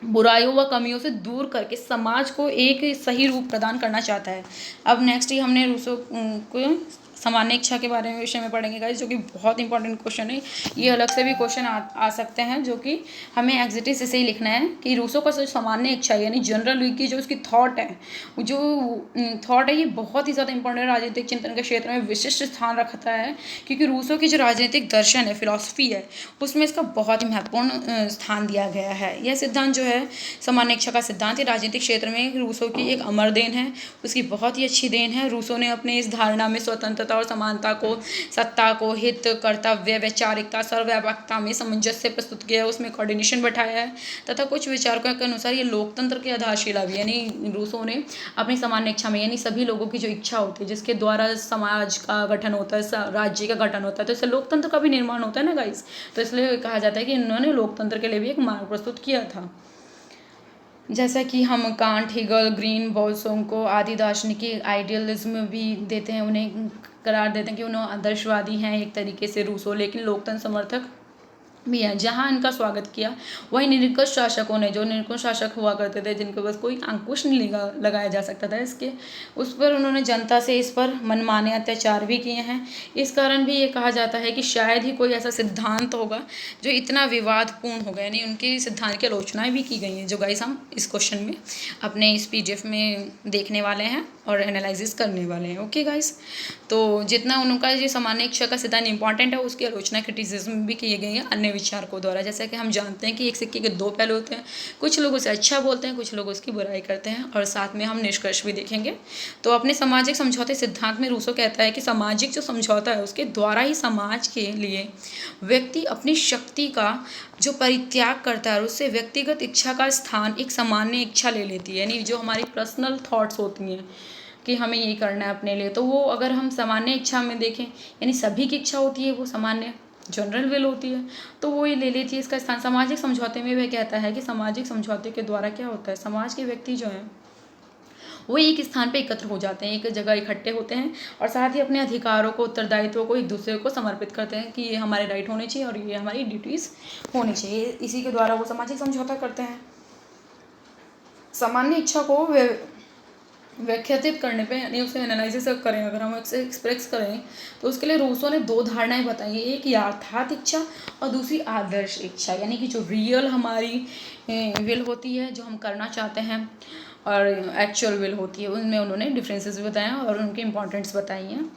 बुराइयों व कमियों से दूर करके समाज को एक सही रूप प्रदान करना चाहता है। अब नेक्स्ट ही हमने रूसो को सामान्य इच्छा के बारे में विषय में पढ़ेंगे गाइस, जो कि बहुत इंपॉर्टेंट क्वेश्चन है। ये अलग से भी क्वेश्चन आ सकते हैं, जो कि हमें एग्जिटिस इसे ही लिखना है कि रूसो का जो सामान्य इच्छा यानी जनरल वीक की जो उसकी थॉट है, जो थॉट है, ये बहुत ही ज़्यादा इंपॉर्टेंट राजनीतिक चिंतन के क्षेत्र में विशिष्ट स्थान रखता है, क्योंकि रूसो की जो राजनीतिक दर्शन है, फिलॉसफी है, उसमें इसका बहुत ही महत्वपूर्ण स्थान दिया गया है। यह सिद्धांत जो है सामान्य इच्छा का सिद्धांत, ये राजनीतिक क्षेत्र में रूसो की एक अमर देन है, उसकी बहुत ही अच्छी देन है। रूसो ने अपने इस धारणा में स्वतंत्रता और समानता को, सत्ता को, हित, कर्तव्य, वैचारिकता, सर्वव्यापकता में सामंजस्य प्रस्तुत किया है, उसमें कोऑर्डिनेशन बैठाया है तथा कुछ विचारकों के अनुसार ये लोकतंत्र की आधारशिला भी, यानी रूसो ने अपनी सामान्य इच्छा में, यानी सभी लोगों की जो इच्छा होती है जिसके द्वारा समाज का गठन होता है, राज्य का गठन होता है, तो इससे लोकतंत्र का भी निर्माण होता है ना गाइस। तो इसलिए कहा जाता है कि इन्होंने लोकतंत्र के लिए भी एक मार्ग प्रस्तुत किया था। जैसा कि हम कांट, हिगल, ग्रीन, बोल्सोंग को आदि दार्शनिक आइडियलिज्म भी देते हैं, उन्हें करार देते हैं कि उन्हें आदर्शवादी हैं एक तरीके से रूसो, लेकिन लोकतंत्र समर्थक भी हैं। जहाँ इनका स्वागत किया वही निरंकुश शासकों ने, जो निरंकुश शासक हुआ करते थे जिनके पास कोई अंकुश नहीं लगाया जा सकता था इसके, उस पर उन्होंने जनता से इस पर मनमाने अत्याचार भी किए हैं। इस कारण भी ये कहा जाता है कि शायद ही कोई ऐसा सिद्धांत होगा जो इतना विवादपूर्ण होगा, यानी उनके सिद्धांत की आलोचनाएं भी की गई हैं, जो गाइस हम इस क्वेश्चन में अपने इस PDF में देखने वाले हैं और एनालिसिस करने वाले हैं। ओके गाइस, तो जितना उनका ये सामान्य इच्छा का सिद्धांत इंपॉर्टेंट है, उसकी आलोचना क्रिटिसिज्म भी किए गए हैं अन्य विचारकों द्वारा। जैसा कि हम जानते हैं कि एक सिक्के के दो पहलू होते हैं, कुछ लोग उसे अच्छा बोलते हैं, कुछ लोग उसकी बुराई करते हैं, और साथ में हम निष्कर्ष भी देखेंगे। तो अपने सामाजिक समझौते सिद्धांत में रूसो कहता है कि सामाजिक जो समझौता है उसके द्वारा ही समाज के लिए व्यक्ति अपनी शक्ति का जो परित्याग करता है और उससे व्यक्तिगत इच्छा का स्थान एक सामान्य इच्छा ले लेती है, यानी जो हमारी पर्सनल थॉट्स होती हैं कि हमें ये करना है अपने लिए, तो वो अगर हम सामान्य इच्छा में देखें, यानी सभी की इच्छा होती है, वो सामान्य जनरल विल होती है, तो वो ये ले लेती है इसका स्थान। सामाजिक समझौते में वह कहता है कि सामाजिक समझौते के द्वारा क्या होता है, समाज के व्यक्ति जो हैं वो एक स्थान पे एकत्र हो जाते हैं, एक जगह इकट्ठे होते हैं और साथ ही अपने अधिकारों को, उत्तरदायित्वों को एक दूसरे को समर्पित करते हैं कि ये हमारे राइट होने चाहिए और ये हमारी ड्यूटीज़ होनी चाहिए। इसी के द्वारा वो सामाजिक समझौता करते हैं। सामान्य इच्छा को व्याख्यातित करने पे, यानी उसे एनालिसिस करें, अगर हम उसे एक्सप्रेस करें, तो उसके लिए रूसो ने दो धारणाएं बताई, एक यथार्थ इच्छा और दूसरी आदर्श इच्छा, यानी कि जो रियल हमारी विल होती है, जो हम करना चाहते हैं, और एक्चुअल विल होती है, उनमें उन्होंने डिफरेंसेस भी बताए और उनकी इंपॉर्टेंट्स बताई हैं।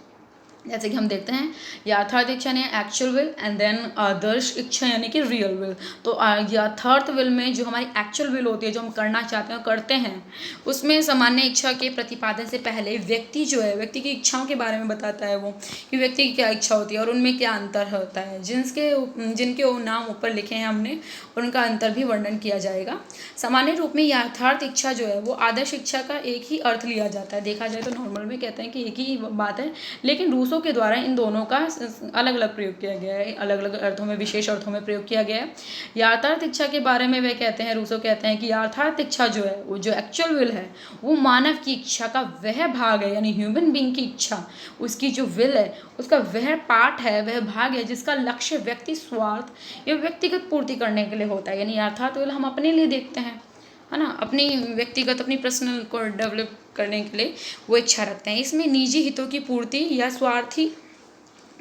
जैसे कि हम देखते हैं यथार्थ इच्छा यानी एक्चुअल विल, एंड देन आदर्श इच्छा यानी कि रियल विल। तो यथार्थ विल में जो हमारी एक्चुअल विल होती है, जो हम करना चाहते हैं करते हैं, उसमें सामान्य इच्छा के प्रतिपादन से पहले व्यक्ति जो है, व्यक्ति की इच्छाओं के बारे में बताता है वो, कि व्यक्ति की क्या इच्छा होती है और उनमें क्या अंतर होता है, जिनके नाम ऊपर लिखे हैं हमने, और उनका अंतर भी वर्णन किया जाएगा। सामान्य रूप में यथार्थ इच्छा जो है वो आदर्श इच्छा का एक ही अर्थ लिया जाता है। देखा जाए तो नॉर्मल में कहते हैं कि एक ही बात है, लेकिन रूसो के द्वारा इन दोनों का अलग अलग प्रयोग किया गया है, अलग अलग अर्थों में, विशेष अर्थों में प्रयोग किया गया है। यथार्थ इच्छा के बारे में वे कहते हैं, रूसो कहते हैं कि यथार्थ इच्छा जो है, वो जो एक्चुअल विल है, वो मानव की इच्छा का वह भाग है, यानी ह्यूमन बीइंग की इच्छा, उसकी जो विल है उसका वह पार्ट है, वह भाग है जिसका लक्ष्य व्यक्ति स्वार्थ या व्यक्तिगत पूर्ति करने के लिए होता है। यानी यथार्थ विल हम अपने लिए देखते हैं, है ना, अपनी व्यक्तिगत, अपनी पर्सनल को डेवलप करने के लिए वो इच्छा रखते हैं। इसमें निजी हितों की पूर्ति या स्वार्थी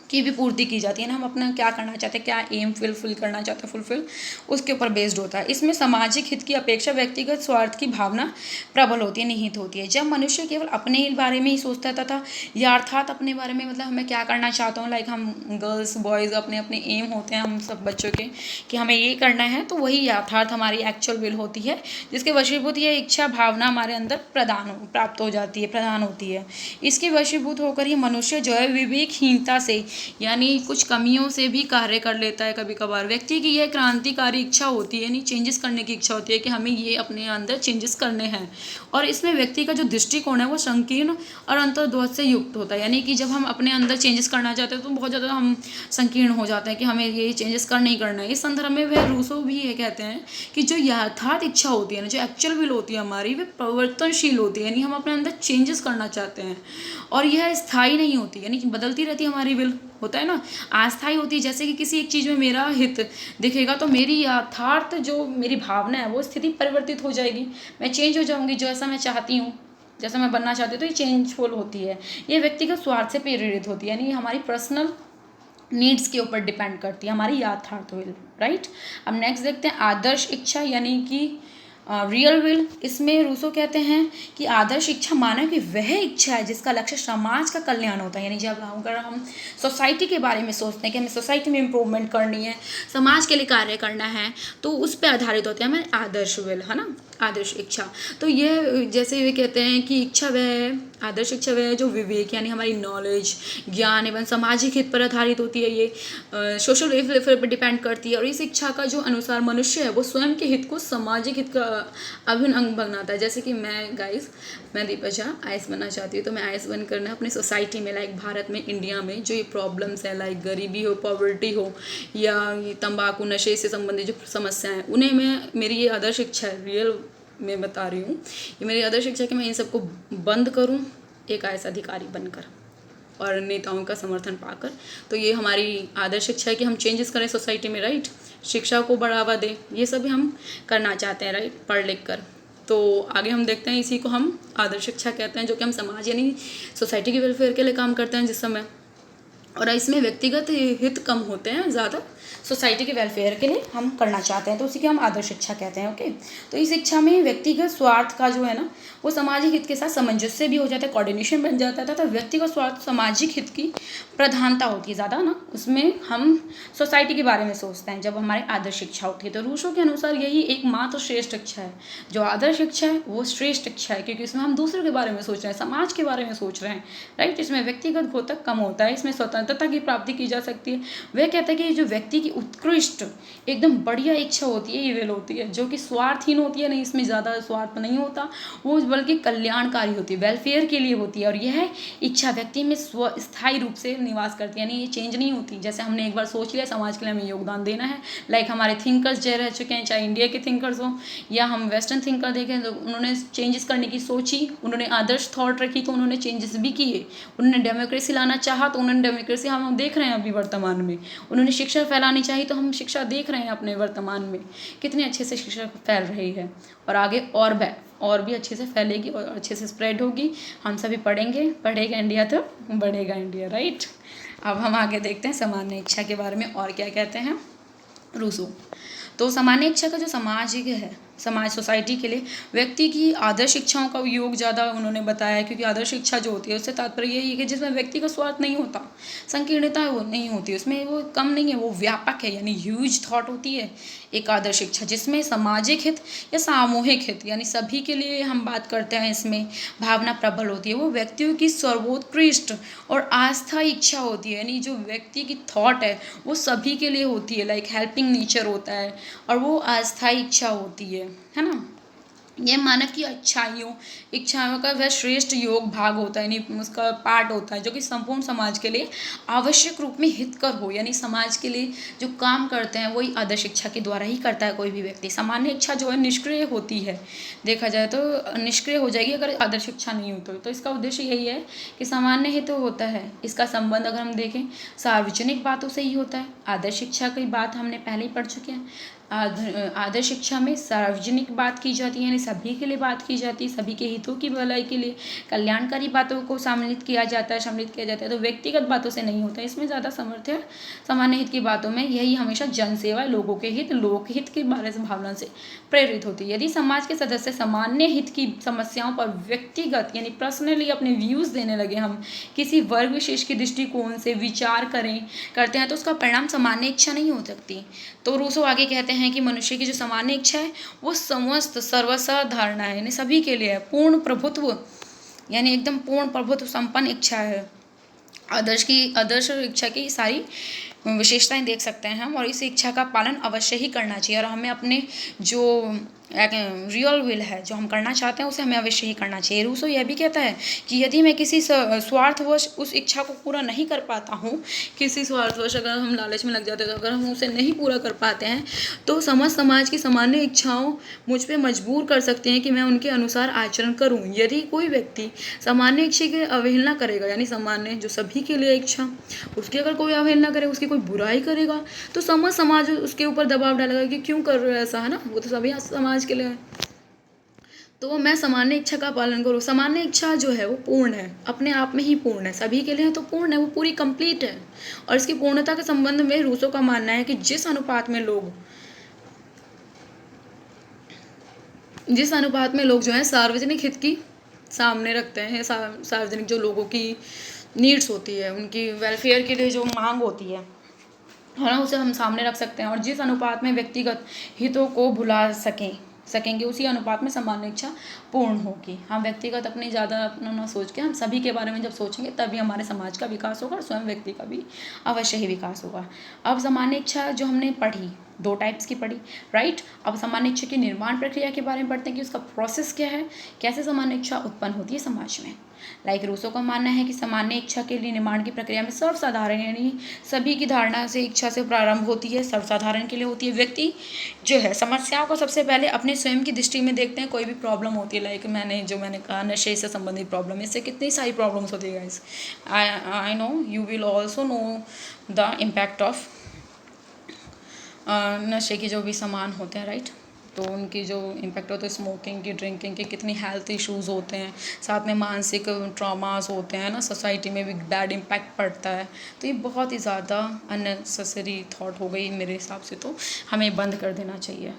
की भी पूर्ति की जाती है ना, हम अपना क्या करना चाहते हैं, क्या एम फुलफिल करना चाहते हैं, फुलफिल उसके ऊपर बेस्ड होता है। इसमें सामाजिक हित की अपेक्षा व्यक्तिगत स्वार्थ की भावना प्रबल होती है, निहित होती है। जब मनुष्य केवल अपने ही बारे में ही सोचता था या अर्थात अपने बारे में, मतलब हमें क्या करना चाहता हूँ, लाइक हम गर्ल्स बॉयज़ अपने अपने एम होते हैं हम सब बच्चों के, कि हमें ये करना है, तो वही यथार्थ हमारी एक्चुअल विल होती है, जिसके वशीभूत ये इच्छा भावना हमारे अंदर प्राप्त हो जाती है, प्रदान होती है। इसके वशीभूत होकर ही मनुष्य जो है विवेकहीनता से यानी कुछ कमियों से भी कार्य कर लेता है कभी कभार। व्यक्ति की यह क्रांतिकारी इच्छा होती है, यानी चेंजेस करने की इच्छा होती है कि हमें ये अपने अंदर चेंजेस करने हैं। और इसमें व्यक्ति का जो दृष्टिकोण है वो संकीर्ण और अंतर्द्वंद से युक्त होता है। यानी कि जब हम अपने अंदर चेंजेस करना चाहते हैं तो बहुत ज़्यादा हम संकीर्ण हो जाते हैं कि हमें ये चेंजेस करना ही करना है। इस संदर्भ में वह रूसो भी ये कहते हैं कि जो यथार्थ इच्छा होती है ना, जो एक्चुअल विल होती है हमारी, वे परिवर्तनशील होती है, यानी हम अपने अंदर चेंजेस करना चाहते हैं और यह स्थायी नहीं होती, यानी कि बदलती रहती है हमारी विल, होता है ना, अस्थायी होती है। जैसे कि किसी एक चीज़ में मेरा हित दिखेगा तो मेरी यथार्थ जो मेरी भावना है वो स्थिति परिवर्तित हो जाएगी, मैं चेंज हो जाऊंगी, जो ऐसा मैं चाहती हूँ, जैसा मैं बनना चाहती हूँ, तो ये चेंजफुल होती है। ये व्यक्तिगत स्वार्थ से प्रेरित होती है, यानी हमारी पर्सनल नीड्स के ऊपर डिपेंड करती है हमारी यथार्थ विल, राइट। अब नेक्स्ट देखते हैं आदर्श इच्छा यानी कि रियल विल। इसमें रूसो कहते हैं कि आदर्श इच्छा मानव की वह इच्छा है जिसका लक्ष्य समाज का कल्याण होता है। यानी जब अगर हम सोसाइटी के बारे में सोचते हैं कि हमें सोसाइटी में इम्प्रूवमेंट करनी है, समाज के लिए कार्य करना है, तो उस पर आधारित होती है हमारी आदर्श विल, है ना, आदर्श इच्छा। तो ये जैसे वे कहते हैं कि इच्छा वह है, आदर्श इच्छा वह है जो विवेक यानी हमारी नॉलेज, ज्ञान एवं सामाजिक हित पर आधारित होती है। ये सोशल वेलफेयर पर डिपेंड करती है और इस इच्छा का जो अनुसार मनुष्य है वो स्वयं के हित को सामाजिक हित का अभिन्न अंग बनाता है। जैसे कि मैं दीपा झा आईएएस बनना चाहती हूँ, तो मैं आईएएस बन करना अपनी सोसाइटी में, लाइक भारत में, इंडिया में जो ये प्रॉब्लम्स है, लाइक गरीबी हो, पॉवर्टी हो, या ये तंबाकू नशे से संबंधित जो समस्याएं हैं, उन्हें मेरी ये आदर्श इच्छा है, रियल मैं बता रही हूँ, ये मेरी आदर्श इच्छा है कि मैं इन सबको बंद करूँ एक आईएएस अधिकारी बनकर और नेताओं का समर्थन पाकर। तो ये हमारी आदर्श इच्छा है कि हम चेंजेस करें सोसाइटी में, राइट, शिक्षा को बढ़ावा दें, ये सब हम करना चाहते हैं, राइट, पढ़ लिख कर। तो आगे हम देखते हैं, इसी को हम आदर्श शिक्षा कहते हैं, जो कि हम समाज यानी सोसाइटी के वेलफेयर के लिए काम करते हैं जिस समय, और इसमें व्यक्तिगत हित कम होते हैं, ज़्यादा सोसाइटी के वेलफेयर के लिए हम करना चाहते हैं, तो उसी की हम आदर्श इच्छा कहते हैं। ओके, तो इस इच्छा में व्यक्तिगत स्वार्थ का जो है ना वो सामाजिक हित के साथ सामंजस्य भी हो जाता है, कोऑर्डिनेशन बन जाता है, तथा व्यक्तिगत स्वार्थ सामाजिक हित की प्रधानता होती है ज़्यादा ना, उसमें हम सोसाइटी के बारे में सोचते हैं जब हमारे आदर्श इच्छा होती है। तो रूसो के अनुसार यही एकमात्र श्रेष्ठ इच्छा है, जो आदर्श इच्छा है वो श्रेष्ठ इच्छा है, क्योंकि इसमें हम दूसरों के बारे में सोच रहे हैं, समाज के बारे में सोच रहे हैं, राइट। इसमें व्यक्तिगत घातक कम होता है, इसमें स्वतंत्रता की प्राप्ति की जा सकती है। वह कहता है कि जो व्यक्ति की उत्कृष्ट एकदम बढ़िया इच्छा होती है, ये विल होती है, जो कि स्वार्थहीन होती है, नहीं इसमें ज़्यादा स्वार्थ नहीं होता, वो बल्कि कल्याणकारी होती है, वेलफेयर के लिए होती है, और यह इच्छा व्यक्ति में स्थायी रूप से निवास करती है, यानी ये चेंज नहीं होती। जैसे हमने एक बार सोच लिया समाज के लिए हमें योगदान देना है, लाइक हमारे थिंकर्स जो रह चुके हैं, चाहे इंडिया के थिंकर्स हो या हम वेस्टर्न थिंकर देखें, तो उन्होंने चेंजेस करने की सोची, उन्होंने आदर्श थॉट रखी, तो उन्होंने चेंजेस भी किए। उन्होंने डेमोक्रेसी लाना चाहा तो उन्होंने डेमोक्रेसी हम देख रहे हैं अभी वर्तमान में। उन्होंने शिक्षा फैलानी चाहिए तो हम शिक्षा देख रहे हैं अपने वर्तमान में कितने अच्छे से शिक्षा फैल रही है, और आगे और भी अच्छे से फैलेगी और अच्छे से स्प्रेड होगी। हम सभी पढ़ेगा इंडिया तो बढ़ेगा इंडिया, राइट। अब हम आगे देखते हैं सामान्य इच्छा के बारे में और क्या कहते हैं रूसो। तो सामान्य इच्छा का जो समाज सोसाइटी के लिए व्यक्ति की आदर्श इच्छाओं का योग ज़्यादा उन्होंने बताया, क्योंकि आदर्श इच्छा जो होती है उससे तात्पर्य यही है कि जिसमें व्यक्ति का स्वार्थ नहीं होता, संकीर्णता वो नहीं होती, उसमें वो कम नहीं है, वो व्यापक है, यानी ह्यूज थॉट होती है एक आदर्श इच्छा, जिसमें सामाजिक हित या सामूहिक हित यानी सभी के लिए हम बात करते हैं, इसमें भावना प्रबल होती है। वो व्यक्तियों की सर्वोत्कृष्ट और आस्था इच्छा होती है, यानी जो व्यक्ति की थॉट है वो सभी के लिए होती है, लाइक हेल्पिंग नेचर होता है, और वो अस्थायी इच्छा होती है ना। यह मानव की इच्छाओं का वह श्रेष्ठ योग भाग होता है, यानी उसका पार्ट होता है, जो कि संपूर्ण समाज के लिए आवश्यक रूप में हितकर हो, यानी समाज के लिए जो काम करते हैं वही आदर्श इच्छा के द्वारा ही करता है कोई भी व्यक्ति। सामान्य इच्छा जो है निष्क्रिय होती है, देखा जाए तो निष्क्रिय हो जाएगी अगर आदर्श इच्छा नहीं हो तो इसका उद्देश्य यही है कि सामान्य हित होता है, इसका संबंध अगर हम देखें सार्वजनिक बातों से ही होता है। आदर्श इच्छा की बात हमने पहले ही पढ़ चुके हैं। आदर्श शिक्षा में सार्वजनिक बात की जाती है, यानी सभी के लिए बात की जाती है, सभी के हितों की भलाई के लिए कल्याणकारी बातों को सम्मिलित किया जाता है, तो व्यक्तिगत बातों से नहीं होता है, इसमें ज़्यादा सामर्थ्य सामान्य हित की बातों में। यही हमेशा जनसेवा, लोगों के हित, लोकहित के बारे से भावना से प्रेरित होती है। यदि समाज के सदस्य सामान्य हित की समस्याओं पर व्यक्तिगत यानी पर्सनली अपने व्यूज़ देने लगे, हम किसी वर्ग विशेष के दृष्टिकोण से विचार करते हैं, तो उसका परिणाम सामान्य इच्छा नहीं हो सकती। तो रूसो आगे कहते हैं कि मनुष्य की जो सामान्य इच्छा है वो समस्त सर्वसाधारण है, यानी सभी के लिए है, पूर्ण प्रभुत्व यानी एकदम पूर्ण प्रभुत्व संपन्न इच्छा है, आदर्श इच्छा की सारी विशेषताएं देख सकते हैं हम, और इस इच्छा का पालन अवश्य ही करना चाहिए, और हमें अपने जो रियल विल है, जो हम करना चाहते हैं, उसे हमें अवश्य ही करना चाहिए। रूसो यह भी कहता है कि यदि मैं किसी स्वार्थवश उस इच्छा को पूरा नहीं कर पाता हूँ, किसी स्वार्थवश अगर हम लालच में लग जाते हैं, तो अगर हम उसे नहीं पूरा कर पाते हैं, तो समाज की सामान्य इच्छाओं मुझ पर मजबूर कर सकती हैं कि मैं उनके अनुसार आचरण करूँ। यदि कोई व्यक्ति सामान्य इच्छा की अवहेलना करेगा, यानी सामान्य जो सभी के लिए इच्छा, उसकी अगर कोई अवहेलना करे, उसकी कोई बुराई करेगा, तो समाज उसके ऊपर दबाव डालेगा कि क्यों कर रहे हो ऐसा, है ना, वो तो सभी समाज के लिए है। तो मैं सामान्य इच्छा का पालन करूँ। सामान्य इच्छा जो है वो पूर्ण है, अपने आप में ही पूर्ण है, सभी के लिए है तो पूर्ण है, वो पूरी कंप्लीट है। और इसकी पूर्णता के संबंध में रूसो का मानना है कि जिस अनुपात में लोग जो है सार्वजनिक हित की सामने रखते हैं, सार्वजनिक जो लोगों की नीड्स होती है, उनकी वेलफेयर के लिए जो मांग होती है ना, उसे हम सामने रख सकते हैं, और जिस अनुपात में व्यक्तिगत हितों को भुला सकेंगे, उसी अनुपात में सामान्य इच्छा पूर्ण होगी। हम व्यक्तिगत अपने ज़्यादा अपना ना सोच के हम सभी के बारे में जब सोचेंगे, तभी हमारे समाज का विकास होगा और स्वयं व्यक्ति का भी अवश्य ही विकास होगा। अब सामान्य इच्छा जो हमने पढ़ी, 2 टाइप्स की पढ़ी, राइट। अब सामान्य इच्छा की निर्माण प्रक्रिया के बारे में पढ़ते हैं कि उसका प्रोसेस क्या है, कैसे सामान्य इच्छा उत्पन्न होती है समाज में। रूसो का मानना है कि सामान्य इच्छा के लिए निर्माण की प्रक्रिया में सर्वसाधारण, यानी सभी की धारणा से इच्छा से प्रारंभ होती है, सर्वसाधारण के लिए होती है। व्यक्ति जो है समस्याओं को सबसे पहले अपने स्वयं की दृष्टि में देखते हैं। कोई भी प्रॉब्लम होती है, लाइक मैंने कहा नशे से संबंधित प्रॉब्लम, इससे कितनी सारी प्रॉब्लम्स होती है guys. I know you will also know the impact of नशे के जो भी सामान होते हैं, राइट। तो उनकी जो इम्पैक्ट होता है स्मोकिंग की, ड्रिंकिंग के, कितनी हेल्थ इश्यूज़ होते हैं, साथ में मानसिक ट्रॉमास होते हैं ना, सोसाइटी में भी बैड इम्पैक्ट पड़ता है। तो ये बहुत ही ज़्यादा अननेसेसरी थॉट हो गई मेरे हिसाब से, तो हमें बंद कर देना चाहिए।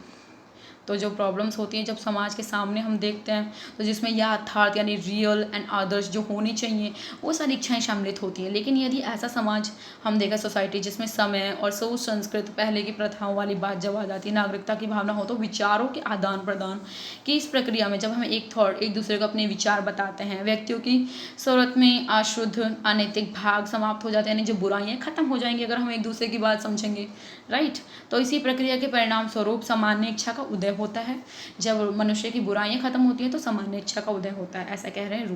तो जो प्रॉब्लम्स होती हैं जब समाज के सामने हम देखते हैं, तो जिसमें यथार्थ यानी रियल एंड आदर्श जो होनी चाहिए, वो सारी इच्छाएं सम्मिलित होती हैं। लेकिन यदि ऐसा समाज हम देखें, सोसाइटी जिसमें समय और सोच संस्कृत पहले की प्रथाओं वाली बात जब आ जाती है, नागरिकता की भावना हो, तो विचारों के आदान प्रदान की इस प्रक्रिया में जब हम एक दूसरे को अपने विचार बताते हैं, व्यक्तियों की सूरत में अशुद्ध अनैतिक भाग समाप्त हो जाते हैं, यानी जो बुराइयाँ खत्म हो जाएंगी अगर हम एक दूसरे की बात समझेंगे, राइट। तो इसी प्रक्रिया के परिणाम स्वरूप सामान्य इच्छा का उदय होता है। जब मनुष्य की बुराइयां खत्म होती हैं तो सामान्य इच्छा का उदय होता है, ऐसा कह रहे हैं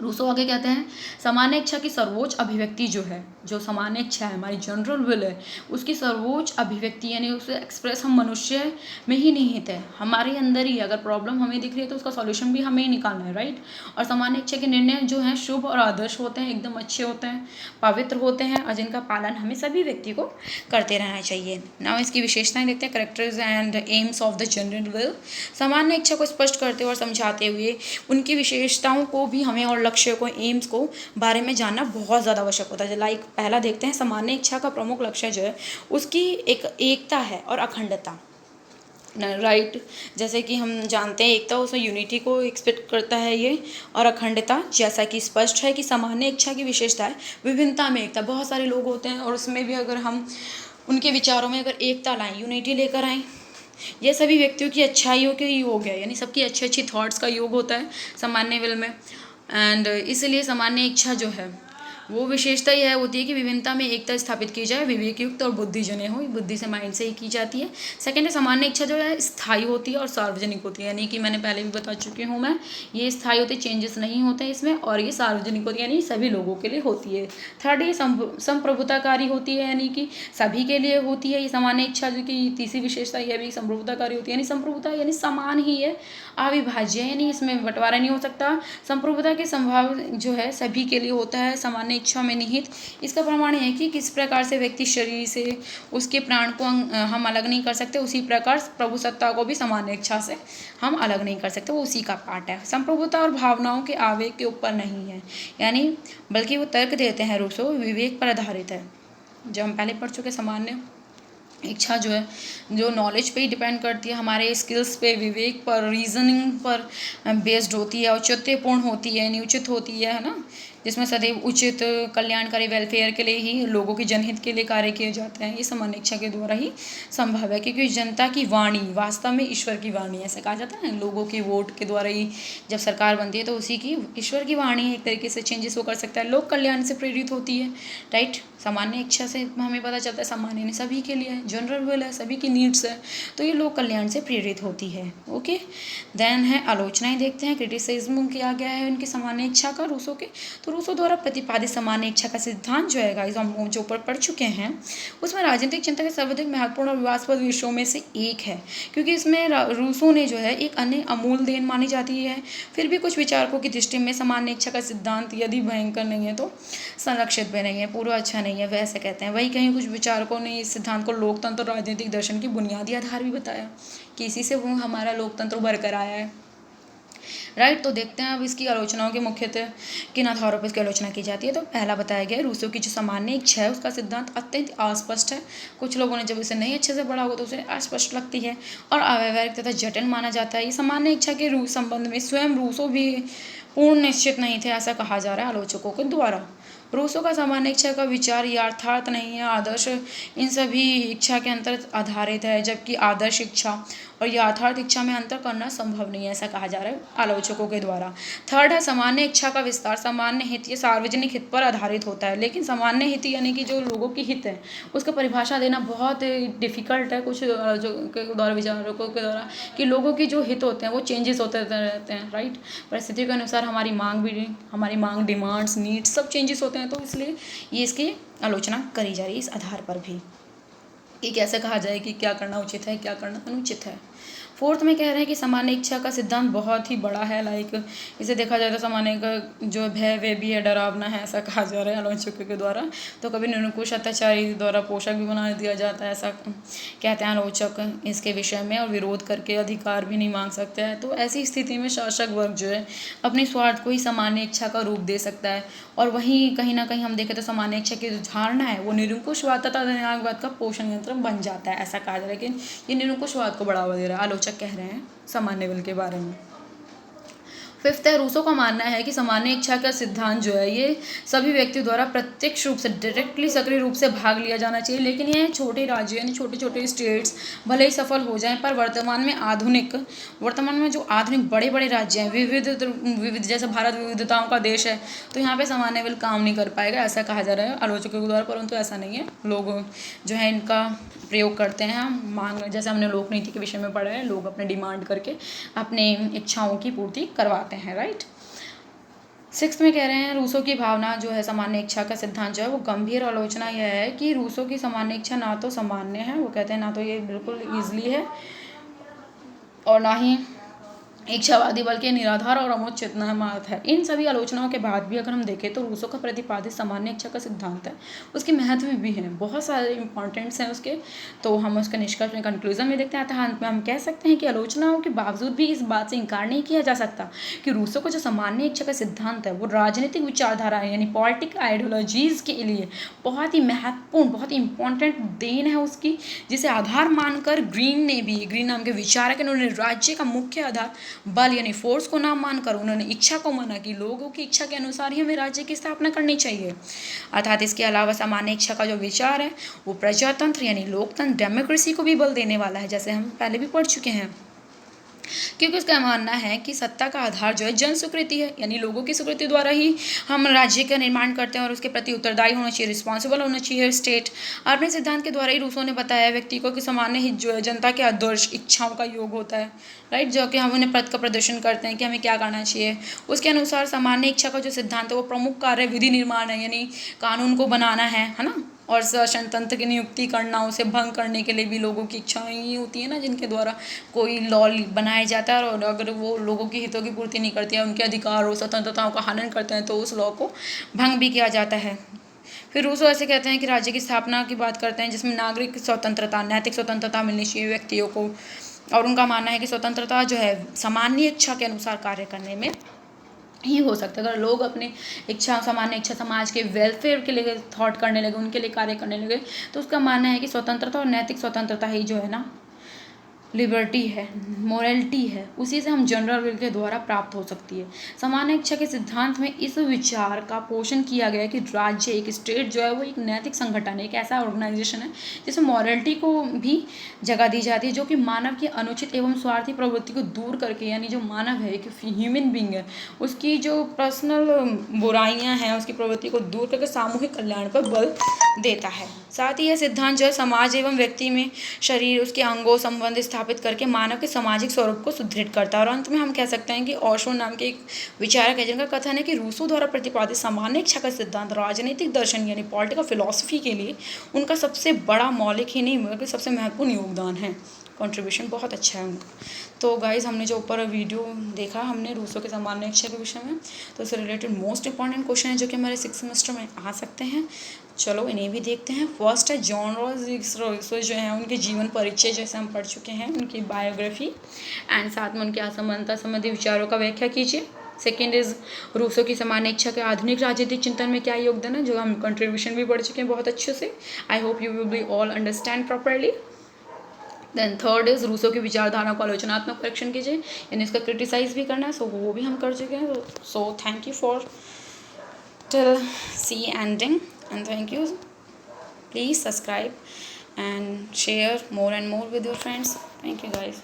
रूसो आगे कहते हैं सामान्य इच्छा की सर्वोच्च अभिव्यक्ति जो है, जो सामान्य इच्छा है, हमारी जनरल विल है, उसकी सर्वोच्च अभिव्यक्ति यानी उसे एक्सप्रेस हम मनुष्य में ही निहित है, हमारे अंदर ही। अगर प्रॉब्लम हमें दिख रही है तो उसका सॉल्यूशन भी हमें ही निकालना है, राइट। और सामान्य इच्छा के निर्णय जो हैं शुभ और आदर्श होते हैं, एकदम अच्छे होते हैं, पवित्र होते हैं, और जिनका पालन हमें सभी व्यक्ति को करते रहना चाहिए। नाउ इसकी विशेषताएं देखते हैं। Characters and AIIMS of the general will. सामान्य इच्छा को स्पष्ट करते और समझाते हुए उनकी विशेषताओं को भी हमें और लक्ष्य को, एम्स को बारे में जानना बहुत ज़्यादा आवश्यक होता है। लाइक पहला देखते हैं, सामान्य इच्छा का प्रमुख लक्ष्य जो है उसकी एकता है और अखंडता, राइट। जैसे कि हम जानते हैं एकता, उसमें यूनिटी को एक्सपेक्ट करता है ये, और अखंडता जैसा कि स्पष्ट है कि सामान्य इच्छा की विशेषता है विभिन्नता में एकता। बहुत सारे लोग होते हैं और उसमें भी अगर हम उनके विचारों में अगर एकता लाएं, यूनिटी लेकर आएँ, ये सभी व्यक्तियों की अच्छाइयों के योग है, यानी सबकी अच्छी अच्छी थॉट्स का योग होता है सामान्य विल में। एंड इसलिए सामान्य इच्छा जो है वो विशेषता यह होती है कि विभिन्नता में एकता स्थापित की जाए, विवेकयुक्त और बुद्धिजन्य हो, बुद्धि से, माइंड से ही की जाती है। सेकेंड है, सामान्य इच्छा जो है स्थायी होती है और सार्वजनिक होती है, यानी कि मैंने पहले भी बता चुकी हूँ मैं, ये स्थायी होती है, चेंजेस नहीं होते हैं इसमें, और ये सार्वजनिक होती है, यानी सभी लोगों के लिए होती है। थर्ड है, संप्रभुताकारी होती है, यानी कि सभी के लिए होती है ये सामान्य इच्छा, जो कि तीसरी विशेषता यह भी संप्रभुताकारी होती है, यानी संप्रभुता यानी समान ही है, अविभाज्य है, यानी इसमें बंटवारा नहीं हो सकता। संप्रभुता के संभाव जो है सभी के लिए होता है, सामान्य इच्छा में निहित। इसका प्रमाण है कि किस प्रकार से व्यक्ति शरीर से उसके प्राण को हम अलग नहीं कर सकते, उसी प्रकार प्रभुसत्ता को भी सामान्य इच्छा से हम अलग नहीं कर सकते, वो उसी का पार्ट है। संप्रभुता और भावनाओं के आवेग के ऊपर नहीं है, यानी बल्कि वो तर्क देते हैं रूसो, विवेक पर आधारित है। जो हम पहले पढ़ चुके, सामान्य इच्छा जो है जो नॉलेज पे ही डिपेंड करती है, हमारे स्किल्स पे, विवेक पर, रीजनिंग पर बेस्ड होती है, औचित्यपूर्ण होती है, यानी उचित होती है ना, जिसमें सदैव उचित कल्याणकारी वेलफेयर के लिए ही, लोगों के जनहित के लिए कार्य किए जाते हैं। ये सामान्य इच्छा के द्वारा ही संभव है, क्योंकि जनता की वाणी वास्तव में ईश्वर की वाणी, ऐसे कहा जाता है। लोगों के वोट के द्वारा ही जब सरकार बनती है तो उसी की ईश्वर की वाणी एक तरीके से चेंजेस वो कर सकता है, लोक कल्याण से प्रेरित होती है, राइट। सामान्य इच्छा से हमें पता चलता है सामान्य ने सभी के लिए है, जनरल विल है, सभी की नीड्स है, तो ये लोक कल्याण से प्रेरित होती है। ओके, देन है आलोचनाएं देखते हैं। क्रिटिसिज्म किया गया है उनकी सामान्य इच्छा का, रूसो के। तो रूसो द्वारा प्रतिपादित सामान्य इच्छा का सिद्धांत जो है गाइस, हम जो ऊपर पढ़ चुके हैं, उसमें राजनीतिक चिंता के सर्वाधिक महत्वपूर्ण और विवादास्पद विषयों में से एक है, क्योंकि इसमें रूसो ने जो है एक अन्य अमूल देन मानी जाती है। फिर भी कुछ विचारकों की दृष्टि में सामान्य इच्छा का सिद्धांत यदि भयंकर नहीं है तो संरक्षित भी नहीं है, पूरा अच्छा नहीं है, वैसे कहते हैं। वही कहीं कुछ विचारकों ने इस सिद्धांत को लोकतंत्र और राजनीतिक दर्शन की बुनियादी आधार भी बताया कि इसी से वो हमारा लोकतंत्र उभर कर आया है, राइट। तो देखते हैं अब इसकी आलोचनाओं के मुख्यतः किन आधारों पर इसकी आलोचना की जाती है। तो पहला बताया गया रूसो की जो सामान्य इच्छा है उसका सिद्धांत अत्यंत अस्पष्ट है। कुछ लोगों ने जब इसे नहीं अच्छे से पढ़ा होगा तो उसे अस्पष्ट लगती है और अव्यवहारिक तथा जटिल माना जाता है। ये सामान्य इच्छा के संबंध में स्वयं रूसो भी पूर्ण निश्चित नहीं थे, ऐसा कहा जा रहा है आलोचकों के द्वारा। रूसो का सामान्य इच्छा का विचार यथार्थ नहीं है, आदर्श इन सभी इच्छा के अंतर आधारित है, जबकि आदर्श इच्छा और यथार्थ इच्छा में अंतर करना संभव नहीं है, ऐसा कहा जा रहा है आलोचकों के द्वारा। थर्ड है सामान्य इच्छा का विस्तार। सामान्य हित या सार्वजनिक हित पर आधारित होता है, लेकिन सामान्य हित यानी कि जो लोगों की हित है उसका परिभाषा देना बहुत डिफिकल्ट है कुछ जो के द्वारा, विचारकों के द्वारा, कि लोगों की जो हित होते हैं वो चेंजेस होते रहते हैं, राइट। परिस्थितियों के अनुसार हमारी मांग डिमांड्स नीड्स सब चेंजेस होते हैं, तो इसलिए ये इसकी आलोचना करी जा रही है इस आधार पर भी कि कैसे कहा जाए कि क्या करना उचित है, क्या करना अनुचित है। फोर्थ में कह रहे हैं कि सामान्य इच्छा का सिद्धांत बहुत ही बड़ा है, लाइक इसे देखा जाए तो सामान्य का जो भय वे भी है, डरावना है, ऐसा कहा जा रहा है आलोचकों के द्वारा। तो कभी निरंकुश अत्याचारी द्वारा पोषक भी बना दिया जाता है, ऐसा कहते हैं आलोचक इसके विषय में, और विरोध करके अधिकार भी नहीं मांग सकते हैं। तो ऐसी स्थिति में शासक वर्ग जो है अपने स्वार्थ को ही सामान्य इच्छा का रूप दे सकता है, और वहीं कहीं ना कहीं हम देखें तो सामान्य इच्छा की जो धारणा है वो निरंकुशवाद तथा अधिनायकवाद का पोषण यंत्र बन जाता है, ऐसा कहा जा रहा है। लेकिन ये निरंकुशवाद को बढ़ावा दे रहा है, आलोचक कह रहे हैं सामान्य विल के बारे में। फिफ्थ है रूसो का मानना है कि सामान्य इच्छा का सिद्धांत जो है ये सभी व्यक्तियों द्वारा प्रत्यक्ष रूप से डायरेक्टली सक्रिय रूप से भाग लिया जाना चाहिए, लेकिन ये छोटे राज्य यानी छोटे छोटे स्टेट्स भले ही सफल हो जाएं, पर वर्तमान में जो आधुनिक बड़े बड़े राज्य हैं, विविध जैसे भारत विविधताओं का देश है, तो यहाँ पे सामान्य विल काम नहीं कर पाएगा, ऐसा कहा जा रहा है आलोचकों के द्वारा। परंतु ऐसा नहीं है, लोग जो है इनका प्रयोग करते हैं, मांग, जैसे हमने लोक नीति के विषय में पढ़ा है, लोग अपने डिमांड करके अपने इच्छाओं की पूर्ति करवाते हैं, राइट। सिक्स्थ में कह रहे हैं रूसो की भावना जो है सामान्य इच्छा का सिद्धांत जो है वो गंभीर आलोचना यह है कि रूसो की सामान्य इच्छा ना तो सामान्य है, वो कहते हैं ना तो ये बिल्कुल ईजिली है और ना ही इच्छावादी बल्कि निराधार और अमूर्त चेतनामात है। इन सभी आलोचनाओं के बाद भी अगर हम देखें तो रूसो का प्रतिपादित सामान्य इच्छा का सिद्धांत है, उसके महत्व भी हैं, बहुत सारे इंपॉर्टेंट्स हैं उसके, तो हम उसका निष्कर्ष में कंक्लूजन में देखते हैं। अतः अंत में हम कह सकते हैं कि आलोचनाओं के बावजूद भी इस बात से इनकार नहीं किया जा सकता कि रूसो का जो सामान्य इच्छा का सिद्धांत है वो राजनीतिक विचारधारा यानी पॉलिटिकल आइडियोलॉजीज के लिए बहुत ही महत्वपूर्ण, बहुत ही इंपॉर्टेंट देन है उसकी, जिसे आधार मानकर ग्रीन नाम के विचारक उन्होंने राज्य का मुख्य आधार बल यानी फोर्स को ना मानकर उन्होंने इच्छा को माना कि लोगों की इच्छा के अनुसार ही हमें राज्य की स्थापना करनी चाहिए। अर्थात इसके अलावा सामान्य इच्छा का जो विचार है वो प्रजातंत्र यानी लोकतंत्र डेमोक्रेसी को भी बल देने वाला है, जैसे हम पहले भी पढ़ चुके हैं, क्योंकि उसका मानना है कि सत्ता का आधार जो है जन स्वीकृति है, यानी लोगों की स्वीकृति द्वारा ही हम राज्य का निर्माण करते हैं और उसके प्रति उत्तरदायी होना चाहिए, रिस्पॉन्सिबल होना चाहिए स्टेट। अपने सिद्धांत के द्वारा ही रूसो ने बताया व्यक्ति को कि सामान्य हित जो है जनता के आदर्श इच्छाओं का योग होता है, राइट, जो कि हम उन्हें पद का प्रदर्शन करते हैं कि हमें क्या करना चाहिए। उसके अनुसार सामान्य इच्छा का जो सिद्धांत है वो प्रमुख कार्य विधि निर्माण है, यानी कानून को बनाना है ना, और शासन तंत्र की नियुक्ति करना, उसे भंग करने के लिए भी लोगों की इच्छाएं ही होती है ना, जिनके द्वारा कोई लॉ बनाया जाता है, और अगर वो लोगों की हितों की पूर्ति नहीं करती है, उनके अधिकारों स्वतंत्रताओं का हनन करते हैं, तो उस लॉ को भंग भी किया जाता है। फिर रूसो ऐसे कहते हैं कि राज्य की स्थापना की बात करते हैं जिसमें नागरिक स्वतंत्रता, नैतिक स्वतंत्रता मिलनी चाहिए व्यक्तियों को, और उनका मानना है कि स्वतंत्रता जो है सामान्य इच्छा के अनुसार कार्य करने में ही हो सकता है। अगर लोग अपनी इच्छा, सामान्य इच्छा, समाज के वेलफेयर के लिए थॉट करने लगे, उनके लिए कार्य करने लगे, तो उसका मानना है कि स्वतंत्रता और नैतिक स्वतंत्रता ही जो है ना लिबर्टी है, मोरलिटी है, उसी से हम जनरल विल के द्वारा प्राप्त हो सकती है। सामान्य इच्छा के सिद्धांत में इस विचार का पोषण किया गया है कि राज्य, एक स्टेट जो है वो एक नैतिक संगठन है, एक ऐसा ऑर्गेनाइजेशन है जिसमें मॉरलिटी को भी जगह दी जाती है, जो कि मानव की अनुचित एवं स्वार्थी प्रवृत्ति को दूर करके, यानी जो मानव है, एक ह्यूमन बींग है, उसकी जो पर्सनल बुराइयां हैं, उसकी प्रवृत्ति को दूर करके सामूहिक कल्याण पर बल देता है। साथ ही यह सिद्धांत जो है समाज एवं व्यक्ति में शरीर, उसके अंगों संबंध स्थापित करके मानव के सामाजिक स्वरूप को सुदृढ़ करता है। और अंत में हम कह सकते हैं कि ओशो नाम के एक विचारक है जिनका कथन है कि रूसो द्वारा प्रतिपादित सामान्य इच्छा का सिद्धांत राजनीतिक दर्शन यानी पॉलिटिकल फिलॉसफी के लिए उनका सबसे बड़ा मौलिक ही नहीं बल्कि सबसे महत्वपूर्ण योगदान है। कंट्रीब्यूशन बहुत अच्छा है उनका। तो गाइज हमने जो ऊपर वीडियो देखा हमने रूसो के सामान्य इच्छा के विषय में, तो इससे रिलेटेड मोस्ट इंपॉर्टेंट क्वेश्चन है जो कि हमारे 6th सेमेस्टर में आ सकते हैं। चलो इन्हें भी देखते हैं। फर्स्ट है जॉन रूसो जो है उनके जीवन परिचय जैसे हम पढ़ चुके हैं, उनकी बायोग्राफी एंड साथ में उनकी असमानता संबंधी विचारों का व्याख्या कीजिए। सेकेंड इज रूसो की सामान्य इच्छा के आधुनिक राजनीतिक चिंतन में क्या योगदान है, जो हम कंट्रीब्यूशन भी पढ़ चुके हैं बहुत अच्छे से। I hope you will be all understand properly. Then third is Rousseau की विचारधारा को आलोचनात्मक परीक्षण कीजिए, यानी इसका क्रिटिसाइज भी करना है, सो वो भी हम कर चुके हैं। So thank you for till see ending and thank you. Please subscribe and share more and more with your friends. Thank you guys.